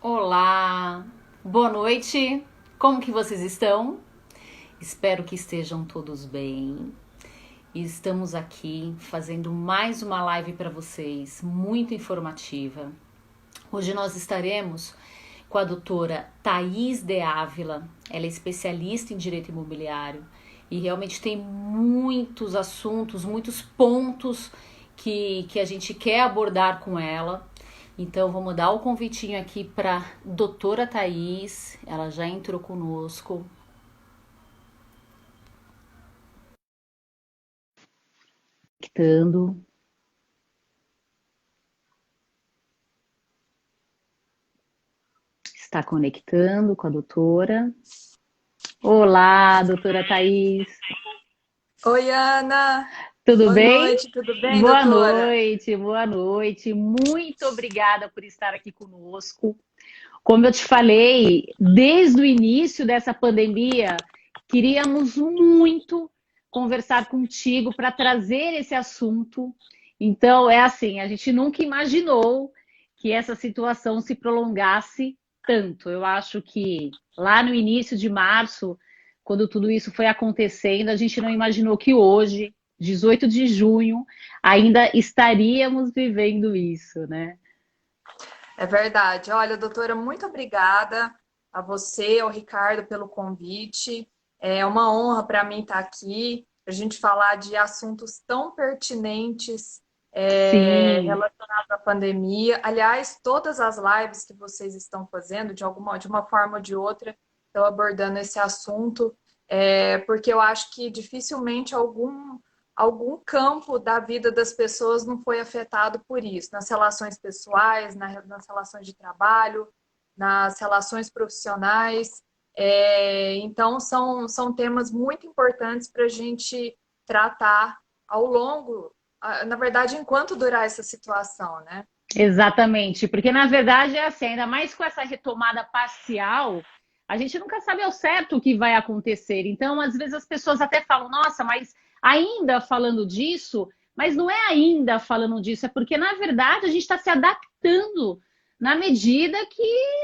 Olá, boa noite. Como que vocês estão? Espero que estejam todos bem. E estamos aqui fazendo mais uma live para vocês, muito informativa. Hoje nós estaremos com a doutora Thaís de Ávila. Ela é especialista em direito imobiliário e realmente tem muitos assuntos, muitos pontos que a gente quer abordar com ela. Então, vamos dar o convitinho aqui para doutora Thaís. Ela já entrou conosco. Conectando. Está conectando com a doutora. Olá, doutora Thaís. Oi, Ana. Tudo Boa bem? noite, tudo bem, Boa doutora? noite, boa noite. Muito obrigada por estar aqui conosco. Como eu te falei, desde o início dessa pandemia, queríamos muito conversar contigo para trazer esse assunto. Então, é assim, a gente nunca imaginou que essa situação se prolongasse tanto. Eu acho que lá no início de março, quando tudo isso foi acontecendo, a gente não imaginou que hoje, 18 de junho, ainda estaríamos vivendo isso, né? É verdade. Olha, doutora, muito obrigada a você, ao Ricardo, pelo convite. É uma honra para mim estar aqui, para a gente falar de assuntos tão pertinentes Sim. relacionados à pandemia. Aliás, todas as lives que vocês estão fazendo, de uma forma ou de outra, estão abordando esse assunto, porque eu acho que dificilmente algum campo da vida das pessoas não foi afetado por isso, nas relações pessoais, nas relações de trabalho, nas relações profissionais. Então, são temas muito importantes para a gente tratar ao longo, na verdade, enquanto durar essa situação, né? Exatamente, porque na verdade é assim, ainda mais com essa retomada parcial, a gente nunca sabe ao certo o que vai acontecer. Então, às vezes as pessoas até falam, nossa, mas ainda falando disso, mas não é ainda falando disso, é porque na verdade a gente está se adaptando na medida que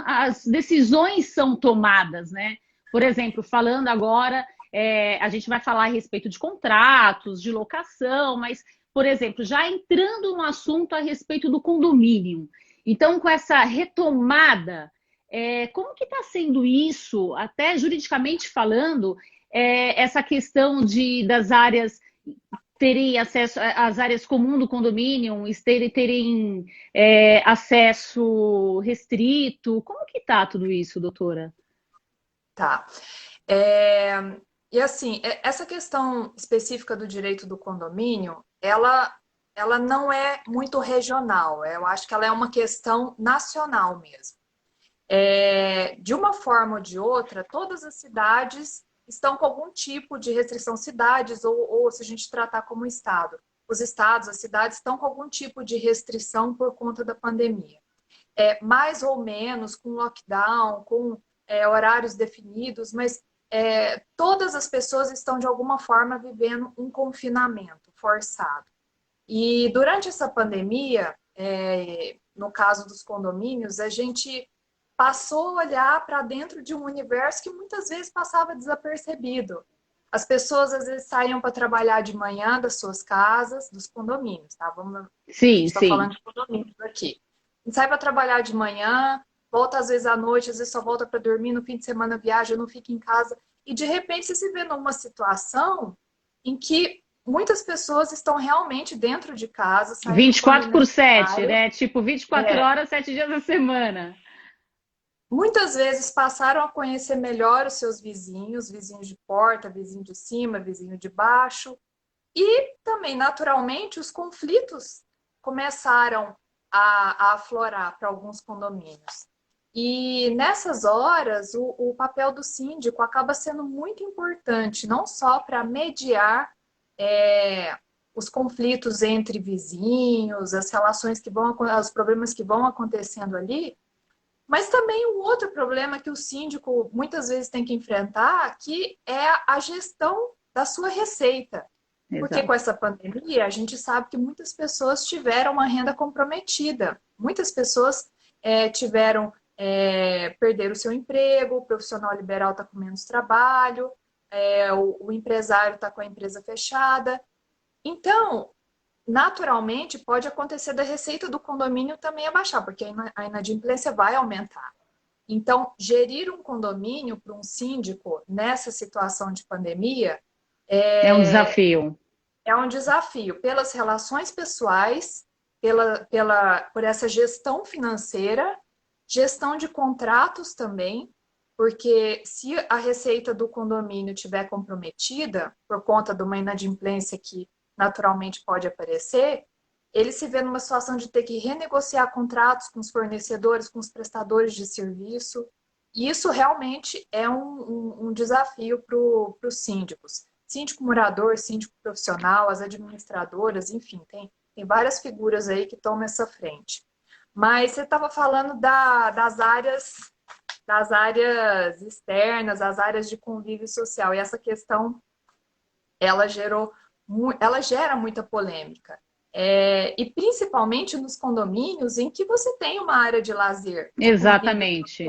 as decisões são tomadas, né? Por exemplo, falando agora, a gente vai falar a respeito de contratos, de locação, mas por exemplo, já entrando no assunto a respeito do condomínio. Então, com essa retomada, como que está sendo isso, até juridicamente falando, essa questão das áreas terem acesso às áreas comuns do condomínio, terem acesso restrito? Como que está tudo isso, doutora? Tá. É, e assim, essa questão específica do direito do condomínio, ela não é muito regional. Eu acho que ela é uma questão nacional mesmo. De uma forma ou de outra, todas as cidades estão com algum tipo de restrição, cidades, ou se a gente tratar como estado. Os estados, as cidades estão com algum tipo de restrição por conta da pandemia. Mais ou menos com lockdown, com horários definidos, mas todas as pessoas estão de alguma forma vivendo um confinamento forçado. E durante essa pandemia, no caso dos condomínios, a gente passou a olhar para dentro de um universo que muitas vezes passava desapercebido. As pessoas às vezes saíam para trabalhar de manhã das suas casas, dos condomínios, tá? A gente Sim, está falando sim. de condomínios aqui. A gente sai para trabalhar de manhã, volta às vezes à noite, às vezes só volta para dormir, no fim de semana viaja, não fica em casa. E de repente você se vê numa situação em que muitas pessoas estão realmente dentro de casa, saindo quando 24 por 7, necessário. né? Tipo, 24 É, horas, 7 dias da semana. Muitas vezes passaram a conhecer melhor os seus vizinhos, vizinhos de porta, vizinho de cima, vizinho de baixo, e também, naturalmente, os conflitos começaram a aflorar para alguns condomínios. E nessas horas, o papel do síndico acaba sendo muito importante, não só para mediar é, os conflitos entre vizinhos, as relações que vão, os problemas que vão acontecendo ali, mas também o outro problema que o síndico muitas vezes tem que enfrentar, que é a gestão da sua receita. Porque com Exato. essa pandemia, a gente sabe que muitas pessoas tiveram uma renda comprometida. Muitas pessoas perderam o seu emprego, o profissional liberal está com menos trabalho, o empresário está com a empresa fechada. Então, naturalmente, pode acontecer da receita do condomínio também abaixar, porque a inadimplência vai aumentar. Então, gerir um condomínio para um síndico nessa situação de pandemia É um desafio. é um desafio pelas relações pessoais, por essa gestão financeira, gestão de contratos também, porque se a receita do condomínio estiver comprometida por conta de uma inadimplência que naturalmente pode aparecer, ele se vê numa situação de ter que renegociar contratos com os fornecedores, com os prestadores de serviço. E isso realmente é um desafio para os síndicos. Síndico morador, síndico profissional, as administradoras, enfim, tem várias figuras aí que tomam essa frente. Mas você estava falando das áreas externas, as áreas de convívio social. E essa questão, ela gera muita polêmica. E principalmente nos condomínios em que você tem uma área de lazer. Exatamente.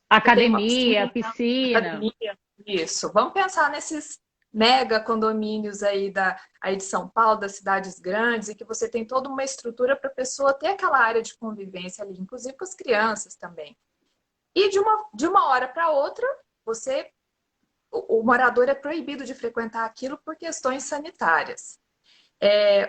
Academia, piscina. Academia, isso. Vamos pensar nesses mega condomínios aí de São Paulo, das cidades grandes, e que você tem toda uma estrutura para a pessoa ter aquela área de convivência ali, inclusive com as crianças também. E de uma hora para outra, o morador é proibido de frequentar aquilo por questões sanitárias.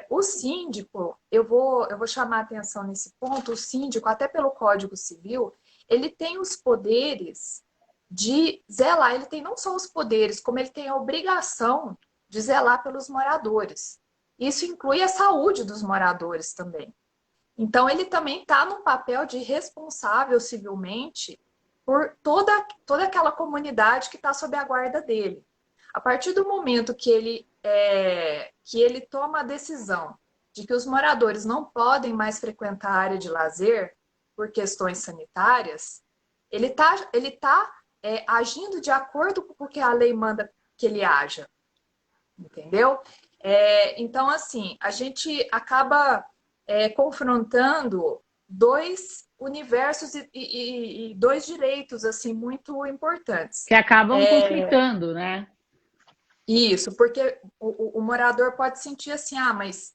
O síndico, eu vou chamar a atenção nesse ponto, o síndico, até pelo Código Civil, ele tem os poderes de zelar, ele tem não só os poderes, como ele tem a obrigação de zelar pelos moradores. Isso inclui a saúde dos moradores também. Então, ele também está no papel de responsável civilmente por toda aquela comunidade que está sob a guarda dele. A partir do momento que ele toma a decisão de que os moradores não podem mais frequentar a área de lazer por questões sanitárias, ele tá agindo de acordo com o que a lei manda que ele haja. Entendeu? Então, assim, a gente acaba confrontando dois universos e dois direitos assim muito importantes. Que acabam conflitando, né? Isso, porque o morador pode sentir assim, mas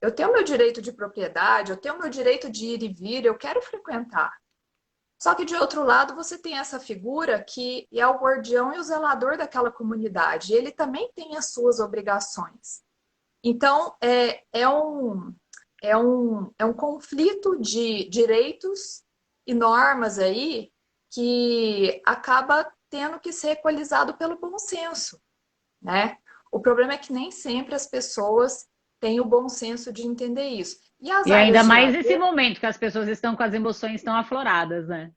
eu tenho meu direito de propriedade, eu tenho meu direito de ir e vir, eu quero frequentar. Só que, de outro lado, você tem essa figura que é o guardião e o zelador daquela comunidade. Ele também tem as suas obrigações. Então, é um conflito de direitos e normas aí que acaba tendo que ser equalizado pelo bom senso, né? O problema é que nem sempre as pessoas têm o bom senso de entender isso. E ainda mais nesse momento que as pessoas estão com as emoções tão afloradas, né?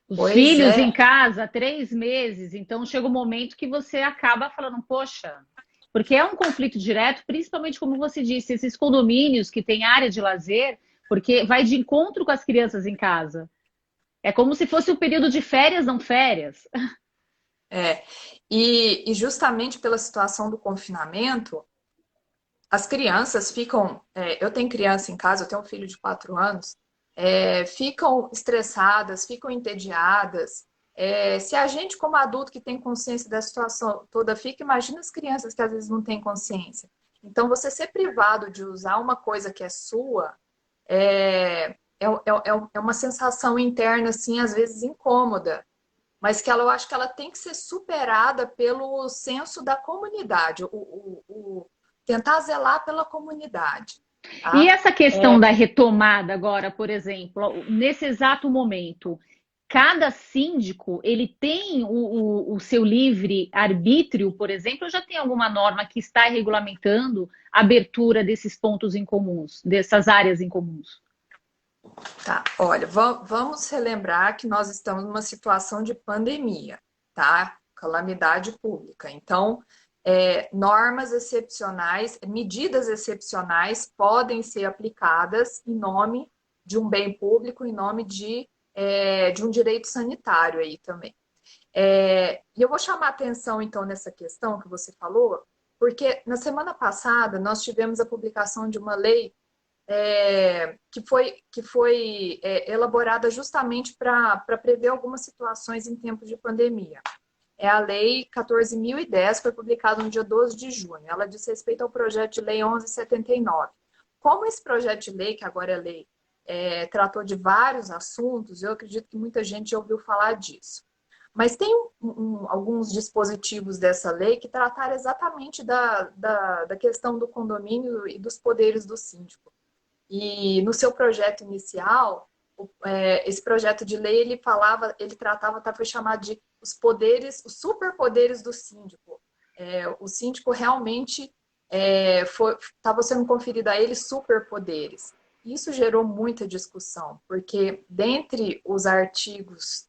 Os filhos em casa, 3 meses, então chega um momento que você acaba falando, poxa, porque é um conflito direto, principalmente como você disse, esses condomínios que têm área de lazer, porque vai de encontro com as crianças em casa. É como se fosse um período de férias, não férias. E justamente pela situação do confinamento, as crianças ficam... eu tenho criança em casa, eu tenho um filho de 4 anos, ficam estressadas, ficam entediadas. Se a gente, como adulto que tem consciência da situação toda, fica, imagina as crianças que às vezes não têm consciência. Então, você ser privado de usar uma coisa que é sua é uma sensação interna, assim, às vezes incômoda, mas que eu acho que ela tem que ser superada pelo senso da comunidade, tentar zelar pela comunidade. Tá? E essa questão da retomada agora, por exemplo, nesse exato momento, cada síndico, ele tem o seu livre arbítrio, por exemplo, ou já tem alguma norma que está regulamentando a abertura desses pontos em comuns, dessas áreas em comuns? Tá, olha, vamos relembrar que nós estamos numa situação de pandemia, tá? Calamidade pública. Então, normas excepcionais, medidas excepcionais podem ser aplicadas em nome de um bem público, em nome de um direito sanitário aí também. E eu vou chamar a atenção, então, nessa questão que você falou, porque na semana passada nós tivemos a publicação de uma lei elaborada justamente para prever algumas situações em tempos de pandemia. É a Lei 14.010, que foi publicada no dia 12 de junho. Ela diz respeito ao projeto de Lei 1179. Como esse projeto de lei, que agora é lei, tratou de vários assuntos, eu acredito que muita gente já ouviu falar disso. Mas tem alguns dispositivos dessa lei que trataram exatamente da questão do condomínio e dos poderes do síndico. E no seu projeto inicial, esse projeto de lei, ele tratava, foi chamado de os superpoderes do síndico. O síndico realmente estava sendo conferido a ele superpoderes. Isso gerou muita discussão, porque dentre os artigos,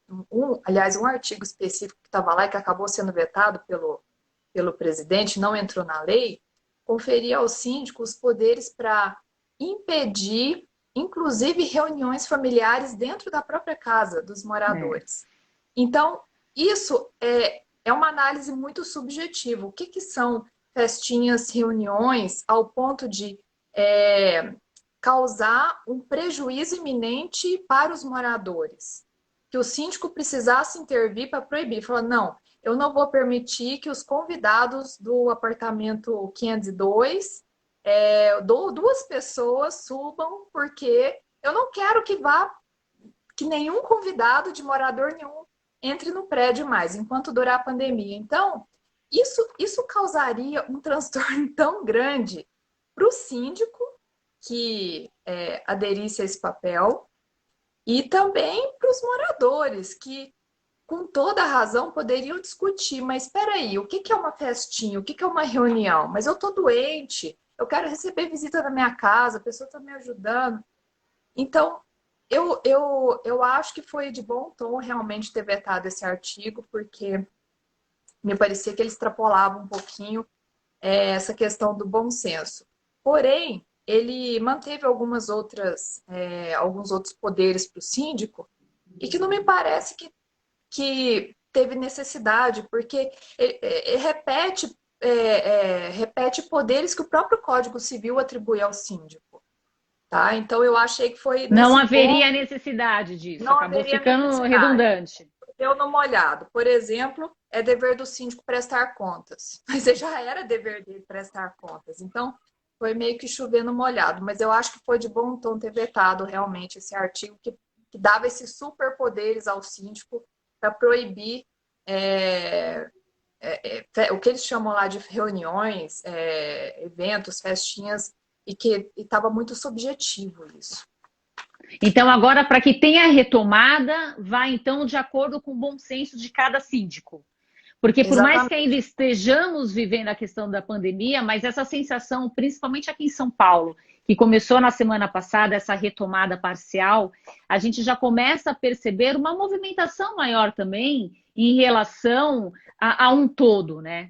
aliás, um artigo específico que estava lá e que acabou sendo vetado pelo presidente, não entrou na lei, conferia ao síndico os poderes para impedir, inclusive, reuniões familiares dentro da própria casa dos moradores. Então, isso é uma análise muito subjetiva. O que são festinhas, reuniões, ao ponto de causar um prejuízo iminente para os moradores? Que o síndico precisasse intervir para proibir. Falar, não, eu não vou permitir que os convidados do apartamento 502 duas pessoas subam, porque eu não quero que nenhum convidado de morador nenhum entre no prédio mais, enquanto durar a pandemia. Então, isso causaria um transtorno tão grande para o síndico que aderisse a esse papel e também para os moradores, que com toda a razão poderiam discutir, mas espera aí, o que é uma festinha? O que é uma reunião? Mas eu estou doente, eu quero receber visita na minha casa, a pessoa está me ajudando. Então, eu acho que foi de bom tom realmente ter vetado esse artigo, porque me parecia que ele extrapolava um pouquinho essa questão do bom senso. Porém, ele manteve alguns outros poderes para o síndico, e que não me parece que teve necessidade, porque repete poderes que o próprio Código Civil atribui ao síndico. Tá? Então, eu achei que foi... Não haveria necessidade disso, acabou ficando redundante. Eu não molhado. Por exemplo, é dever do síndico prestar contas. Mas já era dever dele prestar contas. Então, foi meio que chover no molhado. Mas eu acho que foi de bom tom ter vetado realmente esse artigo que dava esses superpoderes ao síndico para proibir o que eles chamam lá de reuniões, eventos, festinhas, e que estava muito subjetivo isso. Então, agora, para que tenha retomada, vai então de acordo com o bom senso de cada síndico. Porque por mais que ainda estejamos vivendo a questão da pandemia, mas essa sensação, principalmente aqui em São Paulo, que começou na semana passada, essa retomada parcial, a gente já começa a perceber uma movimentação maior também em relação a um todo, né?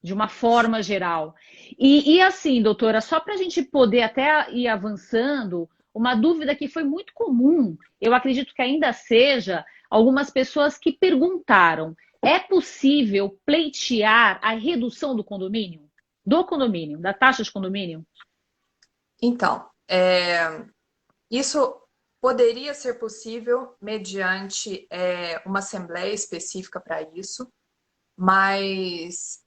De uma forma geral. E assim, doutora, só para a gente poder até ir avançando, uma dúvida que foi muito comum, eu acredito que ainda seja, algumas pessoas que perguntaram: é possível pleitear a redução do condomínio? Da taxa de condomínio? Então, isso poderia ser possível mediante uma assembleia específica para isso, mas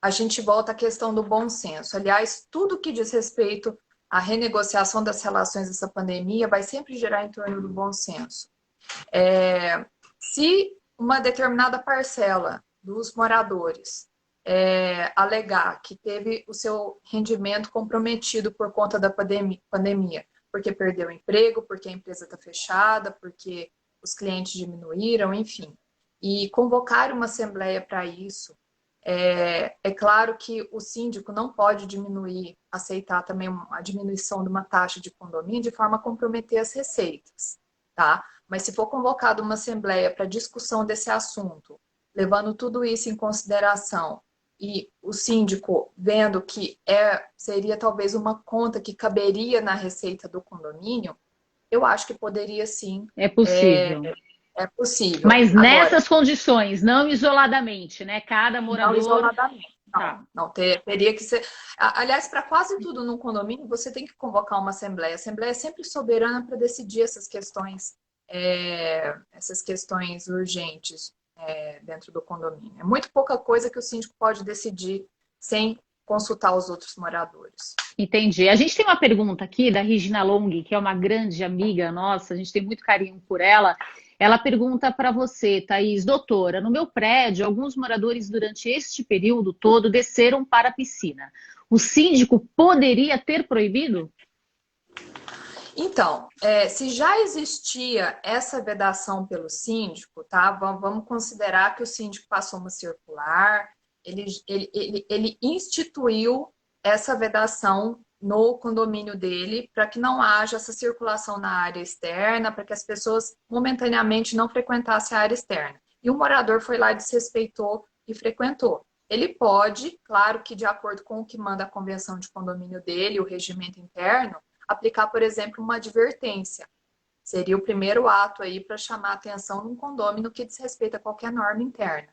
a gente volta à questão do bom senso. Aliás, tudo que diz respeito à renegociação das relações dessa pandemia vai sempre girar em torno do bom senso. Se uma determinada parcela dos moradores alegar que teve o seu rendimento comprometido por conta da pandemia, porque perdeu o emprego, porque a empresa está fechada, porque os clientes diminuíram, enfim, e convocar uma assembleia para isso, é claro que o síndico não pode aceitar também a diminuição de uma taxa de condomínio de forma a comprometer as receitas, tá? Mas se for convocada uma assembleia para discussão desse assunto, levando tudo isso em consideração, e o síndico vendo que seria talvez uma conta que caberia na receita do condomínio, eu acho que poderia sim. É possível. É possível. Mas agora, nessas condições, não isoladamente, né? Cada morador Tá. Não, teria que ser. Aliás, para quase tudo no condomínio, você tem que convocar uma assembleia. A assembleia é sempre soberana para decidir essas questões urgentes dentro do condomínio. É muito pouca coisa que o síndico pode decidir sem consultar os outros moradores. Entendi. A gente tem uma pergunta aqui da Regina Long, que é uma grande amiga nossa, a gente tem muito carinho por ela. Ela pergunta para você, Thaís, doutora, no meu prédio, alguns moradores durante este período todo desceram para a piscina. O síndico poderia ter proibido? Então, se já existia essa vedação pelo síndico, tá? Vamos considerar que o síndico passou uma circular, ele instituiu essa vedação no condomínio dele para que não haja essa circulação na área externa, para que as pessoas momentaneamente não frequentassem a área externa. E o morador foi lá, desrespeitou e frequentou. Ele pode, claro que de acordo com o que manda a convenção de condomínio dele, o regimento interno, aplicar, por exemplo, uma advertência. Seria o primeiro ato aí para chamar atenção num condômino que desrespeita qualquer norma interna.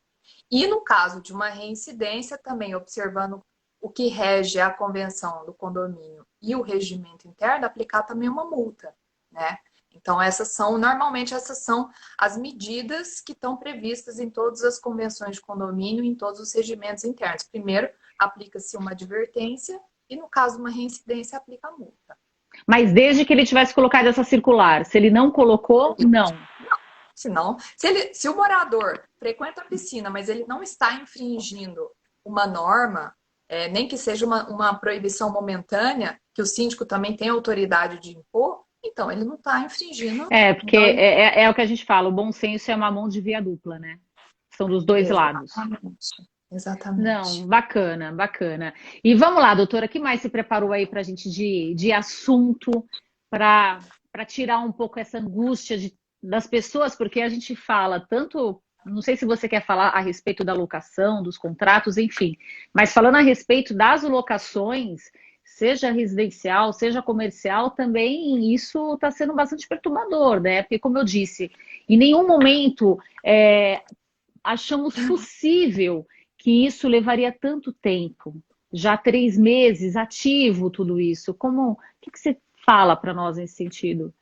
E no caso de uma reincidência, também observando o que rege a convenção do condomínio e o regimento interno, aplicar também uma multa, né? Então, normalmente essas são as medidas que estão previstas em todas as convenções de condomínio e em todos os regimentos internos. Primeiro, aplica-se uma advertência e, no caso de uma reincidência, aplica a multa. Mas desde que ele tivesse colocado essa circular. Se ele não colocou, não. Senão, se o morador frequenta a piscina, mas ele não está infringindo uma norma, nem que seja uma proibição momentânea, que o síndico também tem autoridade de impor, então ele não está infringindo. Porque então, é o que a gente fala, o bom senso é uma mão de via dupla, né? São dos dois lados. Exatamente. Não, bacana, bacana. E vamos lá, doutora, o que mais você preparou aí para a gente de assunto para tirar um pouco essa angústia das pessoas? Porque a gente fala tanto, não sei se você quer falar a respeito da locação, dos contratos, enfim, mas falando a respeito das locações, seja residencial, seja comercial, também isso está sendo bastante perturbador, né? Porque, como eu disse, em nenhum momento achamos possível que isso levaria tanto tempo. Já 3 meses, ativo tudo isso. O que você fala para nós nesse sentido?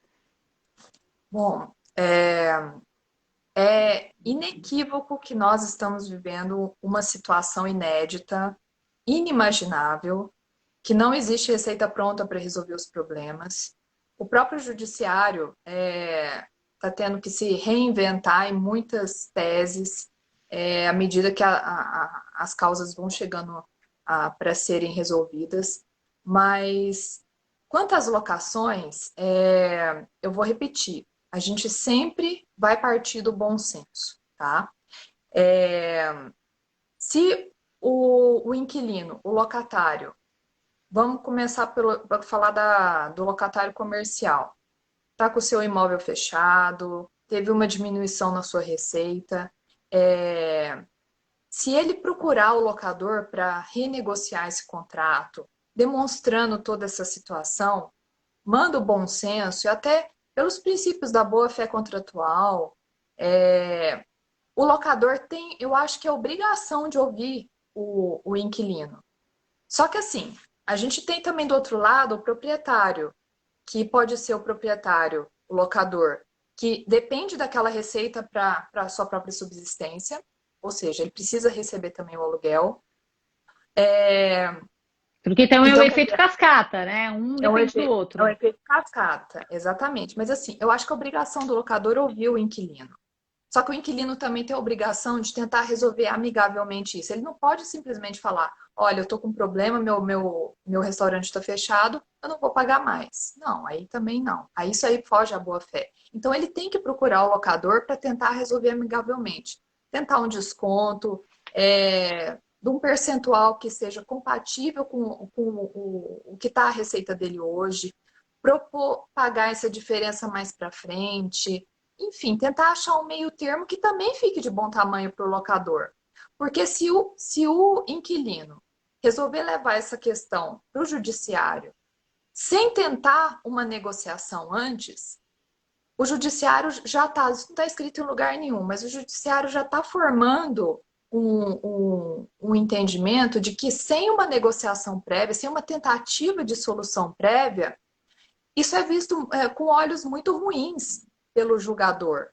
Bom, é inequívoco que nós estamos vivendo uma situação inédita, inimaginável, que não existe receita pronta para resolver os problemas. O próprio judiciário está tendo que se reinventar em muitas teses, à medida que as causas vão chegando para serem resolvidas. Mas, quanto às locações, eu vou repetir, a gente sempre vai partir do bom senso, tá? Se o inquilino, o locatário, vamos começar por falar do locatário comercial, está com o seu imóvel fechado, teve uma diminuição na sua receita, se ele procurar o locador para renegociar esse contrato, demonstrando toda essa situação, manda o bom senso e até pelos princípios da boa-fé contratual, o locador tem, eu acho que é obrigação de ouvir o inquilino. Só que assim, a gente tem também do outro lado o proprietário, que pode ser o proprietário, o locador, que depende daquela receita para a sua própria subsistência, ou seja, ele precisa receber também o aluguel. Porque tem o efeito cascata, né? Um depende do outro. É um efeito cascata, exatamente. Mas assim, eu acho que a obrigação do locador é ouvir o inquilino. Só que o inquilino também tem a obrigação de tentar resolver amigavelmente isso. Ele não pode simplesmente falar, olha, eu estou com um problema, meu restaurante está fechado, eu não vou pagar mais. Não, aí também não. Aí isso aí foge à boa-fé. Então ele tem que procurar o locador para tentar resolver amigavelmente. Tentar um desconto, de um percentual que seja compatível com o que está a receita dele hoje, propor pagar essa diferença mais para frente. Enfim, tentar achar um meio termo que também fique de bom tamanho para o locador. Porque se o inquilino resolver levar essa questão para o judiciário sem tentar uma negociação antes, o judiciário já está, isso não está escrito em lugar nenhum, mas o judiciário já está formando um entendimento de que sem uma negociação prévia, sem uma tentativa de solução prévia, isso é visto com olhos muito ruins pelo julgador.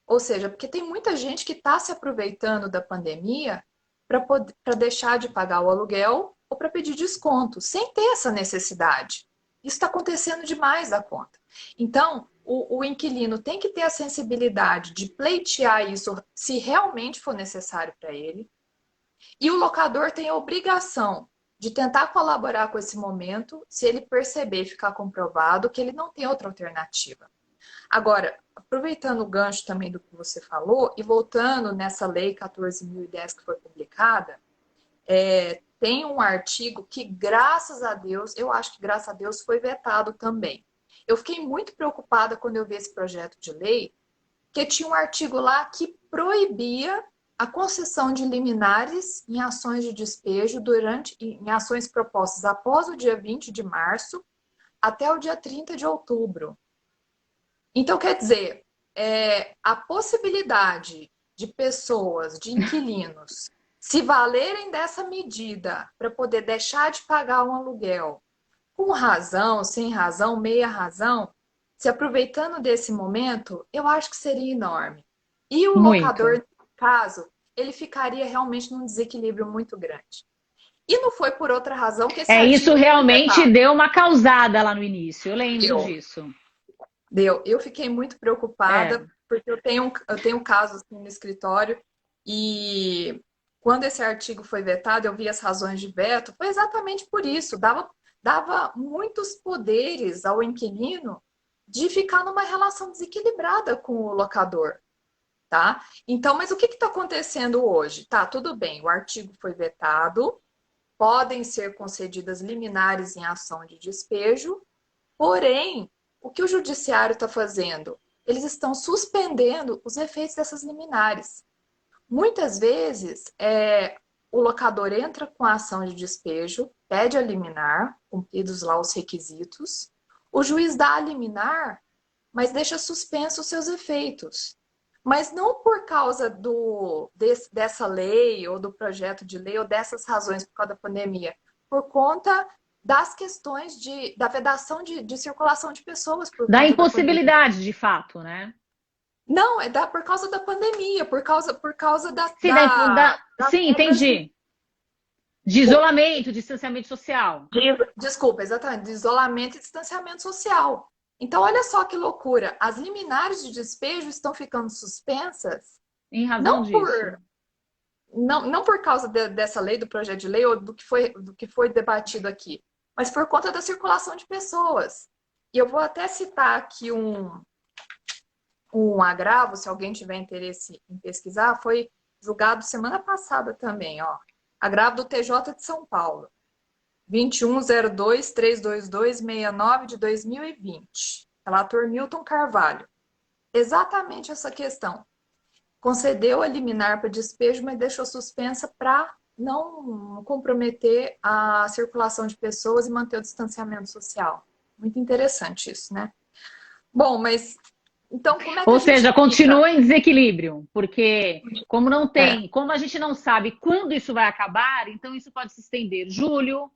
Ou seja, porque tem muita gente que está se aproveitando da pandemia para deixar de pagar o aluguel ou para pedir desconto, sem ter essa necessidade. Isso está acontecendo demais da conta. Então, o inquilino tem que ter a sensibilidade de pleitear isso se realmente for necessário para ele. E o locador tem a obrigação de tentar colaborar com esse momento se ele perceber e ficar comprovado que ele não tem outra alternativa. Agora, aproveitando o gancho também do que você falou e voltando nessa lei 14.010 que foi publicada, tem um artigo que, graças a Deus, eu acho que graças a Deus foi vetado também. Eu fiquei muito preocupada quando eu vi esse projeto de lei, que tinha um artigo lá que proibia a concessão de liminares em ações de despejo em ações propostas após o dia 20 de março até o dia 30 de outubro. Então, quer dizer, a possibilidade de pessoas, de inquilinos, se valerem dessa medida para poder deixar de pagar um aluguel, com razão, sem razão, meia razão, se aproveitando desse momento, eu acho que seria enorme. E o locador, no caso, ele ficaria realmente num desequilíbrio muito grande. E não foi por outra razão que esse artigo isso realmente deu uma causada lá no início, eu lembro disso. Eu fiquei muito preocupada, porque eu tenho um caso assim, no escritório, e quando esse artigo foi vetado, eu vi as razões de veto, foi exatamente por isso, dava muitos poderes ao inquilino de ficar numa relação desequilibrada com o locador, tá? Então, mas o que está acontecendo hoje? Tá, tudo bem, o artigo foi vetado, podem ser concedidas liminares em ação de despejo, porém, o que o judiciário está fazendo? Eles estão suspendendo os efeitos dessas liminares. Muitas vezes, o locador entra com a ação de despejo, pede a liminar, cumpridos lá os requisitos, o juiz dá a liminar, mas deixa suspenso os seus efeitos. Mas não por causa dessa lei, ou do projeto de lei, ou dessas razões por causa da pandemia, por conta das questões da vedação de circulação de pessoas. Da impossibilidade, de fato, né? Não, por causa da pandemia, por causa da... Sim, entendi. De isolamento, de distanciamento social. Desculpa, exatamente, de isolamento e distanciamento social. Então, olha só que loucura. As liminares de despejo estão ficando suspensas em razão disso. Não por causa dessa lei, do projeto de lei, ou do que foi debatido aqui, mas por conta da circulação de pessoas. E eu vou até citar aqui um agravo, se alguém tiver interesse em pesquisar, foi julgado semana passada também, ó. Agravo do TJ de São Paulo, 2102-322-69 de 2020. Relator Milton Carvalho. Exatamente essa questão. Concedeu a liminar para despejo, mas deixou suspensa para não comprometer a circulação de pessoas e manter o distanciamento social. Muito interessante isso, né? Bom, mas então como é que Ou seja, continua em desequilíbrio, porque como não tem, como a gente não sabe quando isso vai acabar, então isso pode se estender julho,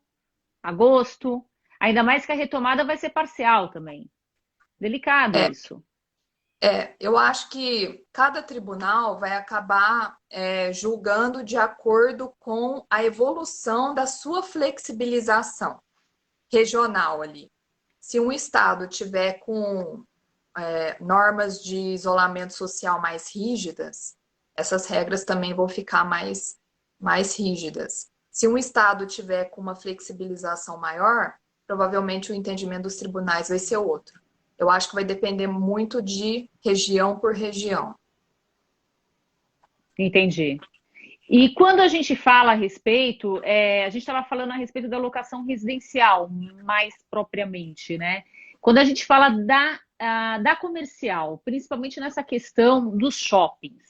agosto, ainda mais que a retomada vai ser parcial também. Delicado isso. Eu acho que cada tribunal vai acabar julgando de acordo com a evolução da sua flexibilização regional ali. Se um estado tiver com normas de isolamento social mais rígidas, essas regras também vão ficar mais rígidas. Se um estado tiver com uma flexibilização maior, provavelmente o entendimento dos tribunais vai ser outro. Eu acho que vai depender muito de região por região. Entendi. E quando a gente fala a respeito, a gente estava falando a respeito da locação residencial, mais propriamente, né? Quando a gente fala da comercial, principalmente nessa questão dos shoppings,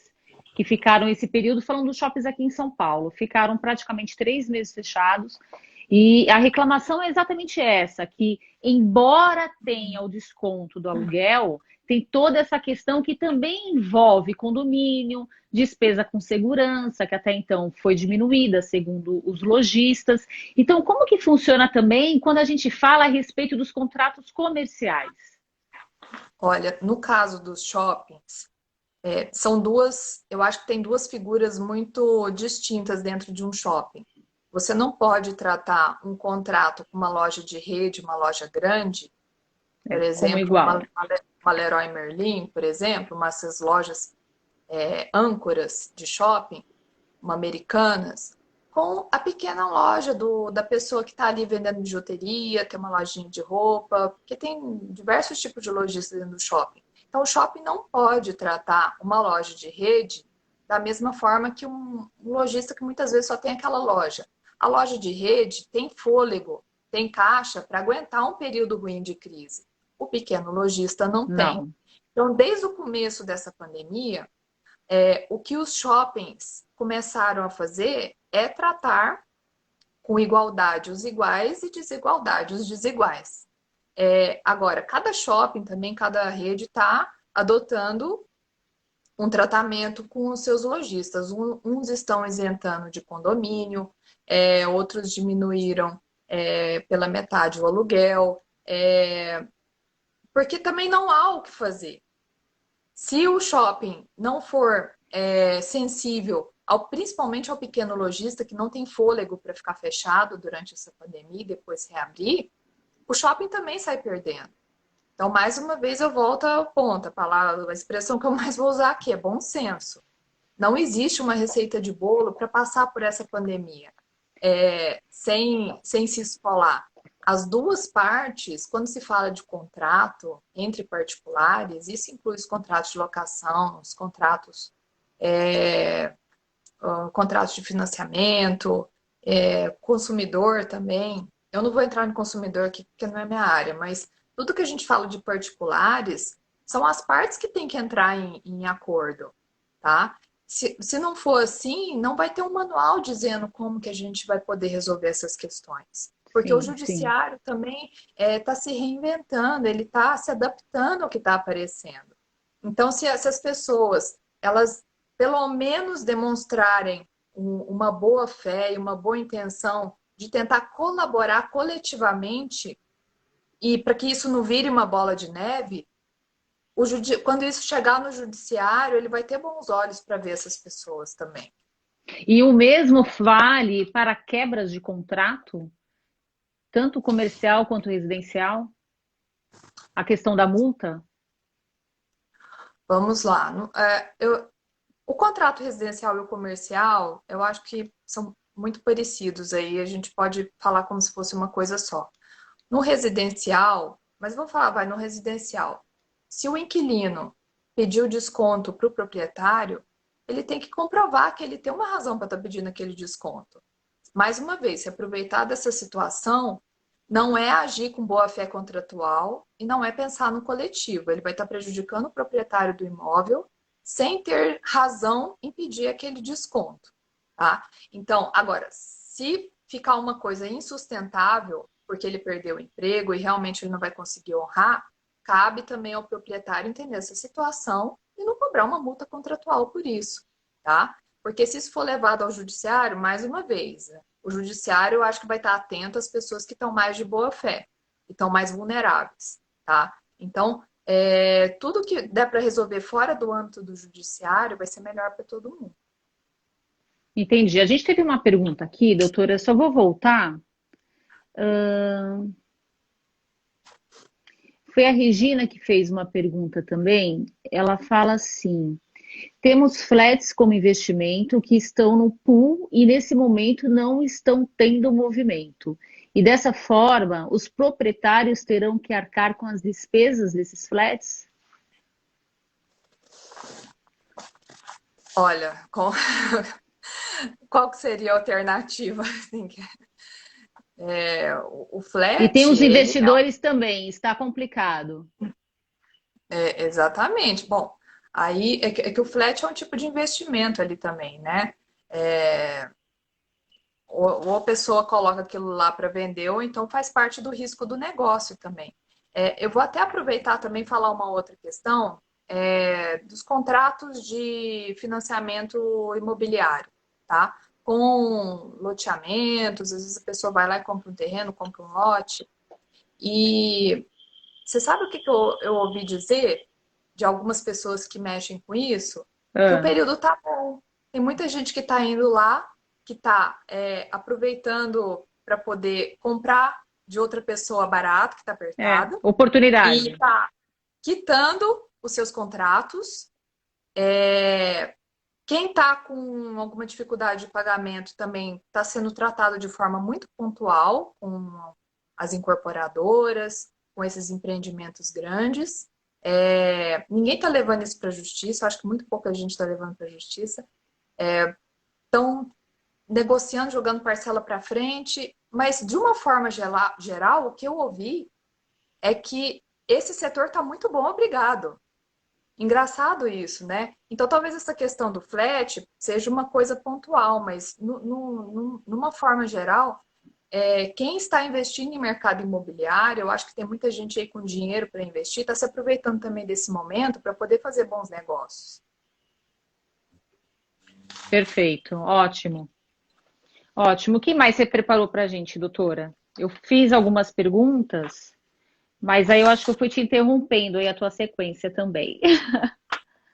que ficaram esse período, falando dos shoppings aqui em São Paulo, ficaram praticamente 3 meses fechados, e a reclamação é exatamente essa, que embora tenha o desconto do aluguel, tem toda essa questão que também envolve condomínio, despesa com segurança, que até então foi diminuída, segundo os lojistas. Então, como que funciona também quando a gente fala a respeito dos contratos comerciais? Olha, no caso dos shoppings, são duas, eu acho que tem duas figuras muito distintas dentro de um shopping. Você não pode tratar um contrato com uma loja de rede, uma loja grande, por Como exemplo, igual. uma Leroy Merlin, por exemplo, uma dessas lojas âncoras de shopping, uma Americanas, com a pequena loja da pessoa que está ali vendendo bijuteria, tem uma lojinha de roupa, porque tem diversos tipos de lojistas dentro do shopping. Então, o shopping não pode tratar uma loja de rede da mesma forma que um lojista que muitas vezes só tem aquela loja. A loja de rede tem fôlego, tem caixa para aguentar um período ruim de crise. O pequeno lojista não tem. Não, Então, desde o começo dessa pandemia, o que os shoppings começaram a fazer é tratar com igualdade os iguais e desigualdade os desiguais. Agora, cada shopping também, cada rede está adotando um tratamento com os seus lojistas. Uns estão isentando de condomínio, outros diminuíram pela metade o aluguel, porque também não há o que fazer. Se o shopping não for sensível, principalmente ao pequeno lojista que não tem fôlego para ficar fechado durante essa pandemia e depois reabrir, o shopping também sai perdendo. Então, mais uma vez, eu volto ao ponto. A expressão que eu mais vou usar aqui é bom senso. Não existe uma receita de bolo para passar por essa pandemia sem se esfolar. As duas partes, quando se fala de contrato entre particulares, isso inclui os contratos de locação, os contratos de financiamento, consumidor também. Eu não vou entrar no consumidor aqui porque não é minha área, mas tudo que a gente fala de particulares são as partes que têm que entrar em acordo, tá? Se não for assim, não vai ter um manual dizendo como que a gente vai poder resolver essas questões. Porque o sim, sim. judiciário também está se reinventando, ele está se adaptando ao que está aparecendo. Então, se essas pessoas, elas pelo menos demonstrarem uma boa fé e uma boa intenção de tentar colaborar coletivamente e para que isso não vire uma bola de neve, quando isso chegar no judiciário, ele vai ter bons olhos para ver essas pessoas também. E o mesmo vale para quebras de contrato, tanto comercial quanto residencial? A questão da multa? Vamos lá. O contrato residencial e o comercial, eu acho que são muito parecidos aí. A gente pode falar como se fosse uma coisa só. No residencial, mas vou falar, vai no residencial. Se o inquilino pediu desconto para o proprietário, ele tem que comprovar que ele tem uma razão para estar pedindo aquele desconto. Mais uma vez, se aproveitar dessa situação, não é agir com boa-fé contratual e não é pensar no coletivo. Ele vai estar prejudicando o proprietário do imóvel sem ter razão em pedir aquele desconto, tá? Então, agora, se ficar uma coisa insustentável, porque ele perdeu o emprego e realmente ele não vai conseguir honrar, cabe também ao proprietário entender essa situação e não cobrar uma multa contratual por isso, tá? Porque se isso for levado ao judiciário, mais uma vez, o judiciário eu acho que vai estar atento às pessoas que estão mais de boa fé, que estão mais vulneráveis, tá? Então, tudo que der para resolver fora do âmbito do judiciário vai ser melhor para todo mundo. Entendi. A gente teve uma pergunta aqui, doutora, só vou voltar. Foi a Regina que fez uma pergunta também. Ela fala assim: temos flats como investimento que estão no pool e nesse momento não estão tendo movimento. E dessa forma, os proprietários terão que arcar com as despesas desses flats? Olha, qual que seria a alternativa? Assim, o E tem flat, os ele investidores também, está complicado. exatamente. Bom, aí é que o flat é um tipo de investimento ali também, né? É, ou a pessoa coloca aquilo lá para vender, ou então faz parte do risco do negócio também. Eu vou até aproveitar também e falar uma outra questão dos contratos de financiamento imobiliário, tá? Com loteamentos, às vezes a pessoa vai lá e compra um terreno, compra um lote. E você sabe o que eu ouvi dizer de algumas pessoas que mexem com isso? Que o Ah, período tá bom. Tem muita gente que está indo lá, que está aproveitando para poder comprar de outra pessoa barato, que está apertada, e oportunidade. está quitando os seus contratos. Quem está com alguma dificuldade de pagamento também está sendo tratado de forma muito pontual com as incorporadoras, com esses empreendimentos grandes. Ninguém está levando isso para a justiça, acho que muito pouca gente está levando para a justiça. Estão negociando, jogando parcela para frente, mas de uma forma geral, o que eu ouvi é que esse setor está muito bom, obrigado. Engraçado isso, né? Então, talvez essa questão do flat seja uma coisa pontual, mas numa forma geral, quem está investindo em mercado imobiliário, eu acho que tem muita gente aí com dinheiro para investir, está se aproveitando também desse momento para poder fazer bons negócios. Perfeito, ótimo. Ótimo. O que mais você preparou para a gente, doutora? Eu fiz algumas perguntas, mas aí eu acho que eu fui te interrompendo aí a tua sequência também.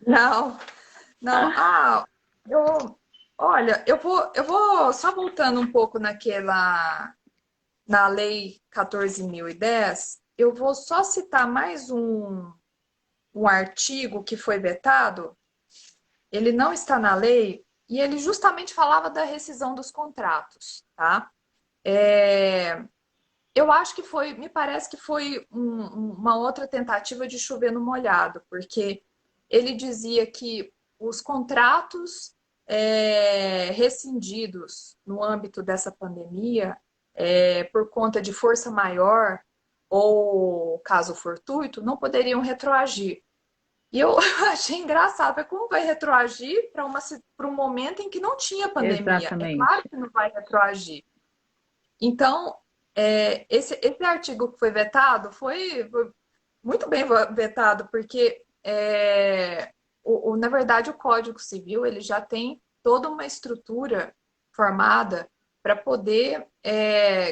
Não, não. Olha, eu vou só voltando um pouco na Lei 14.010, eu vou só citar mais um artigo que foi vetado. Ele não está na lei e ele justamente falava da rescisão dos contratos, tá? É, eu acho que me parece que foi uma outra tentativa de chover no molhado, porque ele dizia que os contratos rescindidos no âmbito dessa pandemia, por conta de força maior ou caso fortuito, não poderiam retroagir. E eu achei engraçado, porque como vai retroagir para um momento em que não tinha pandemia? É claro Exatamente. que não vai retroagir. Então, esse artigo que foi vetado foi muito bem vetado, porque na verdade o Código Civil ele já tem toda uma estrutura formada para poder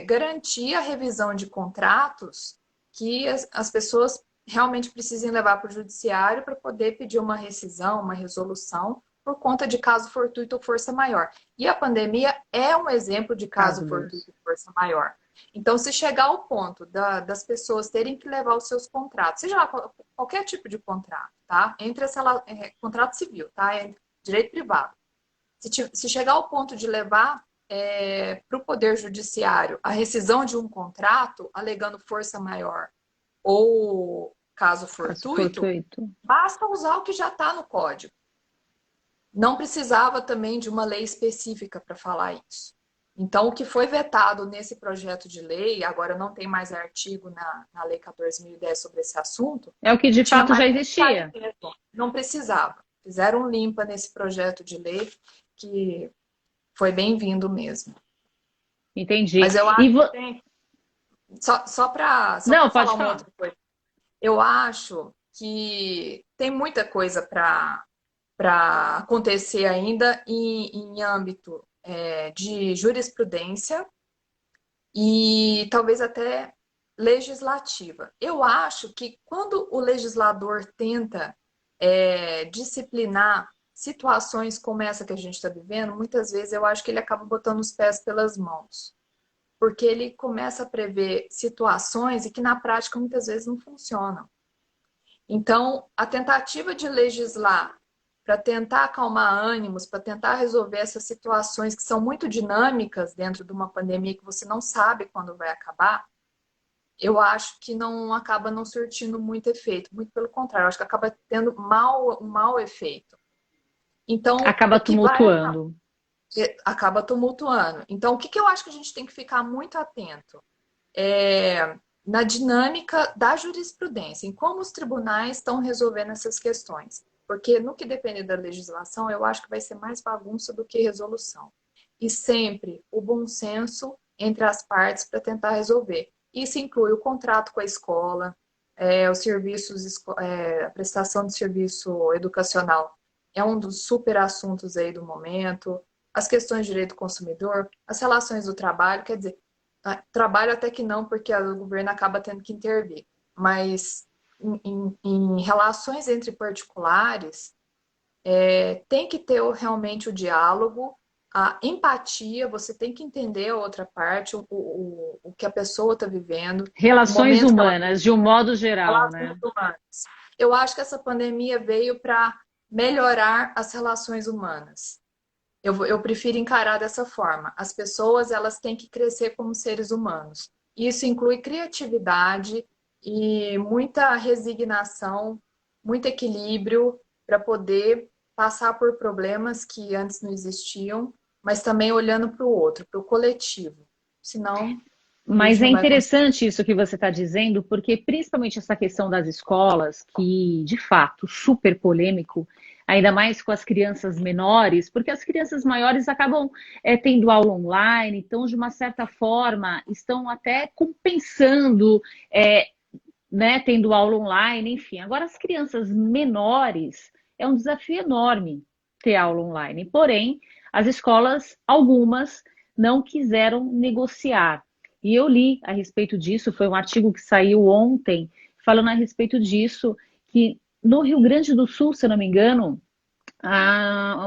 garantir a revisão de contratos que as pessoas realmente precisem levar para o judiciário para poder pedir uma rescisão, uma resolução por conta de caso fortuito ou força maior. E a pandemia é um exemplo de caso Caso fortuito mesmo. e força maior. Então, se chegar ao ponto das pessoas terem que levar os seus contratos, seja lá qualquer tipo de contrato, tá? Contrato civil, tá? Direito privado. Se chegar ao ponto de levar para o Poder Judiciário a rescisão de um contrato, alegando força maior ou caso Caso fortuito, fortuito. basta usar o que já está no código. Não precisava também de uma lei específica para falar isso. Então, o que foi vetado nesse projeto de lei, agora não tem mais artigo na Lei 14.010 sobre esse assunto, É o que de tinha fato já mais que ficar aí existia. mesmo. Não precisava. Fizeram um limpa nesse projeto de lei que foi bem-vindo mesmo. Entendi. Mas eu E acho vo... que tem. Só para Não, falar pode uma falar. outra coisa. Eu acho que tem muita coisa para acontecer ainda em âmbito de jurisprudência e talvez até legislativa. Eu acho que quando o legislador tenta disciplinar situações como essa que a gente está vivendo, muitas vezes eu acho que ele acaba botando os pés pelas mãos, porque ele começa a prever situações e que na prática muitas vezes não funcionam. Então, a tentativa de legislar para tentar acalmar ânimos, para tentar resolver essas situações que são muito dinâmicas dentro de uma pandemia que você não sabe quando vai acabar, eu acho que não acaba não surtindo muito efeito. Muito pelo contrário, eu acho que acaba tendo um mau efeito. Então, Acaba o que vai tumultuando. acaba tumultuando. Então, o que eu acho que a gente tem que ficar muito atento? Na dinâmica da jurisprudência, em como os tribunais estão resolvendo essas questões. Porque no que depende da legislação, eu acho que vai ser mais bagunça do que resolução. E sempre o bom senso entre as partes para tentar resolver. Isso inclui o contrato com a escola, os serviços, a prestação de serviço educacional é um dos super assuntos aí do momento, as questões de direito do consumidor, as relações do trabalho, quer dizer, trabalho até que não, porque o governo acaba tendo que intervir, mas em relações entre particulares, tem que ter realmente o diálogo, a empatia, você tem que entender a outra parte, o que a pessoa está vivendo, o Relações momento que ela humanas, de um modo geral, relações né? humanas. Eu acho que essa pandemia veio para melhorar as relações humanas. Eu prefiro encarar dessa forma. As pessoas elas têm que crescer como seres humanos. Isso inclui criatividade e muita resignação, muito equilíbrio para poder passar por problemas que antes não existiam, mas também olhando para o outro, para o coletivo. Senão, a gente Mas é não vai conseguir. interessante isso que você está dizendo, porque principalmente essa questão das escolas, que de fato super polêmico, ainda mais com as crianças menores, porque as crianças maiores acabam tendo aula online, então de uma certa forma estão até compensando, é, né, tendo aula online, enfim. Agora as crianças menores é um desafio enorme ter aula online. Porém, as escolas, algumas, não quiseram negociar. E eu li a respeito disso, foi um artigo que saiu ontem, falando a respeito disso, que no Rio Grande do Sul, se eu não me engano,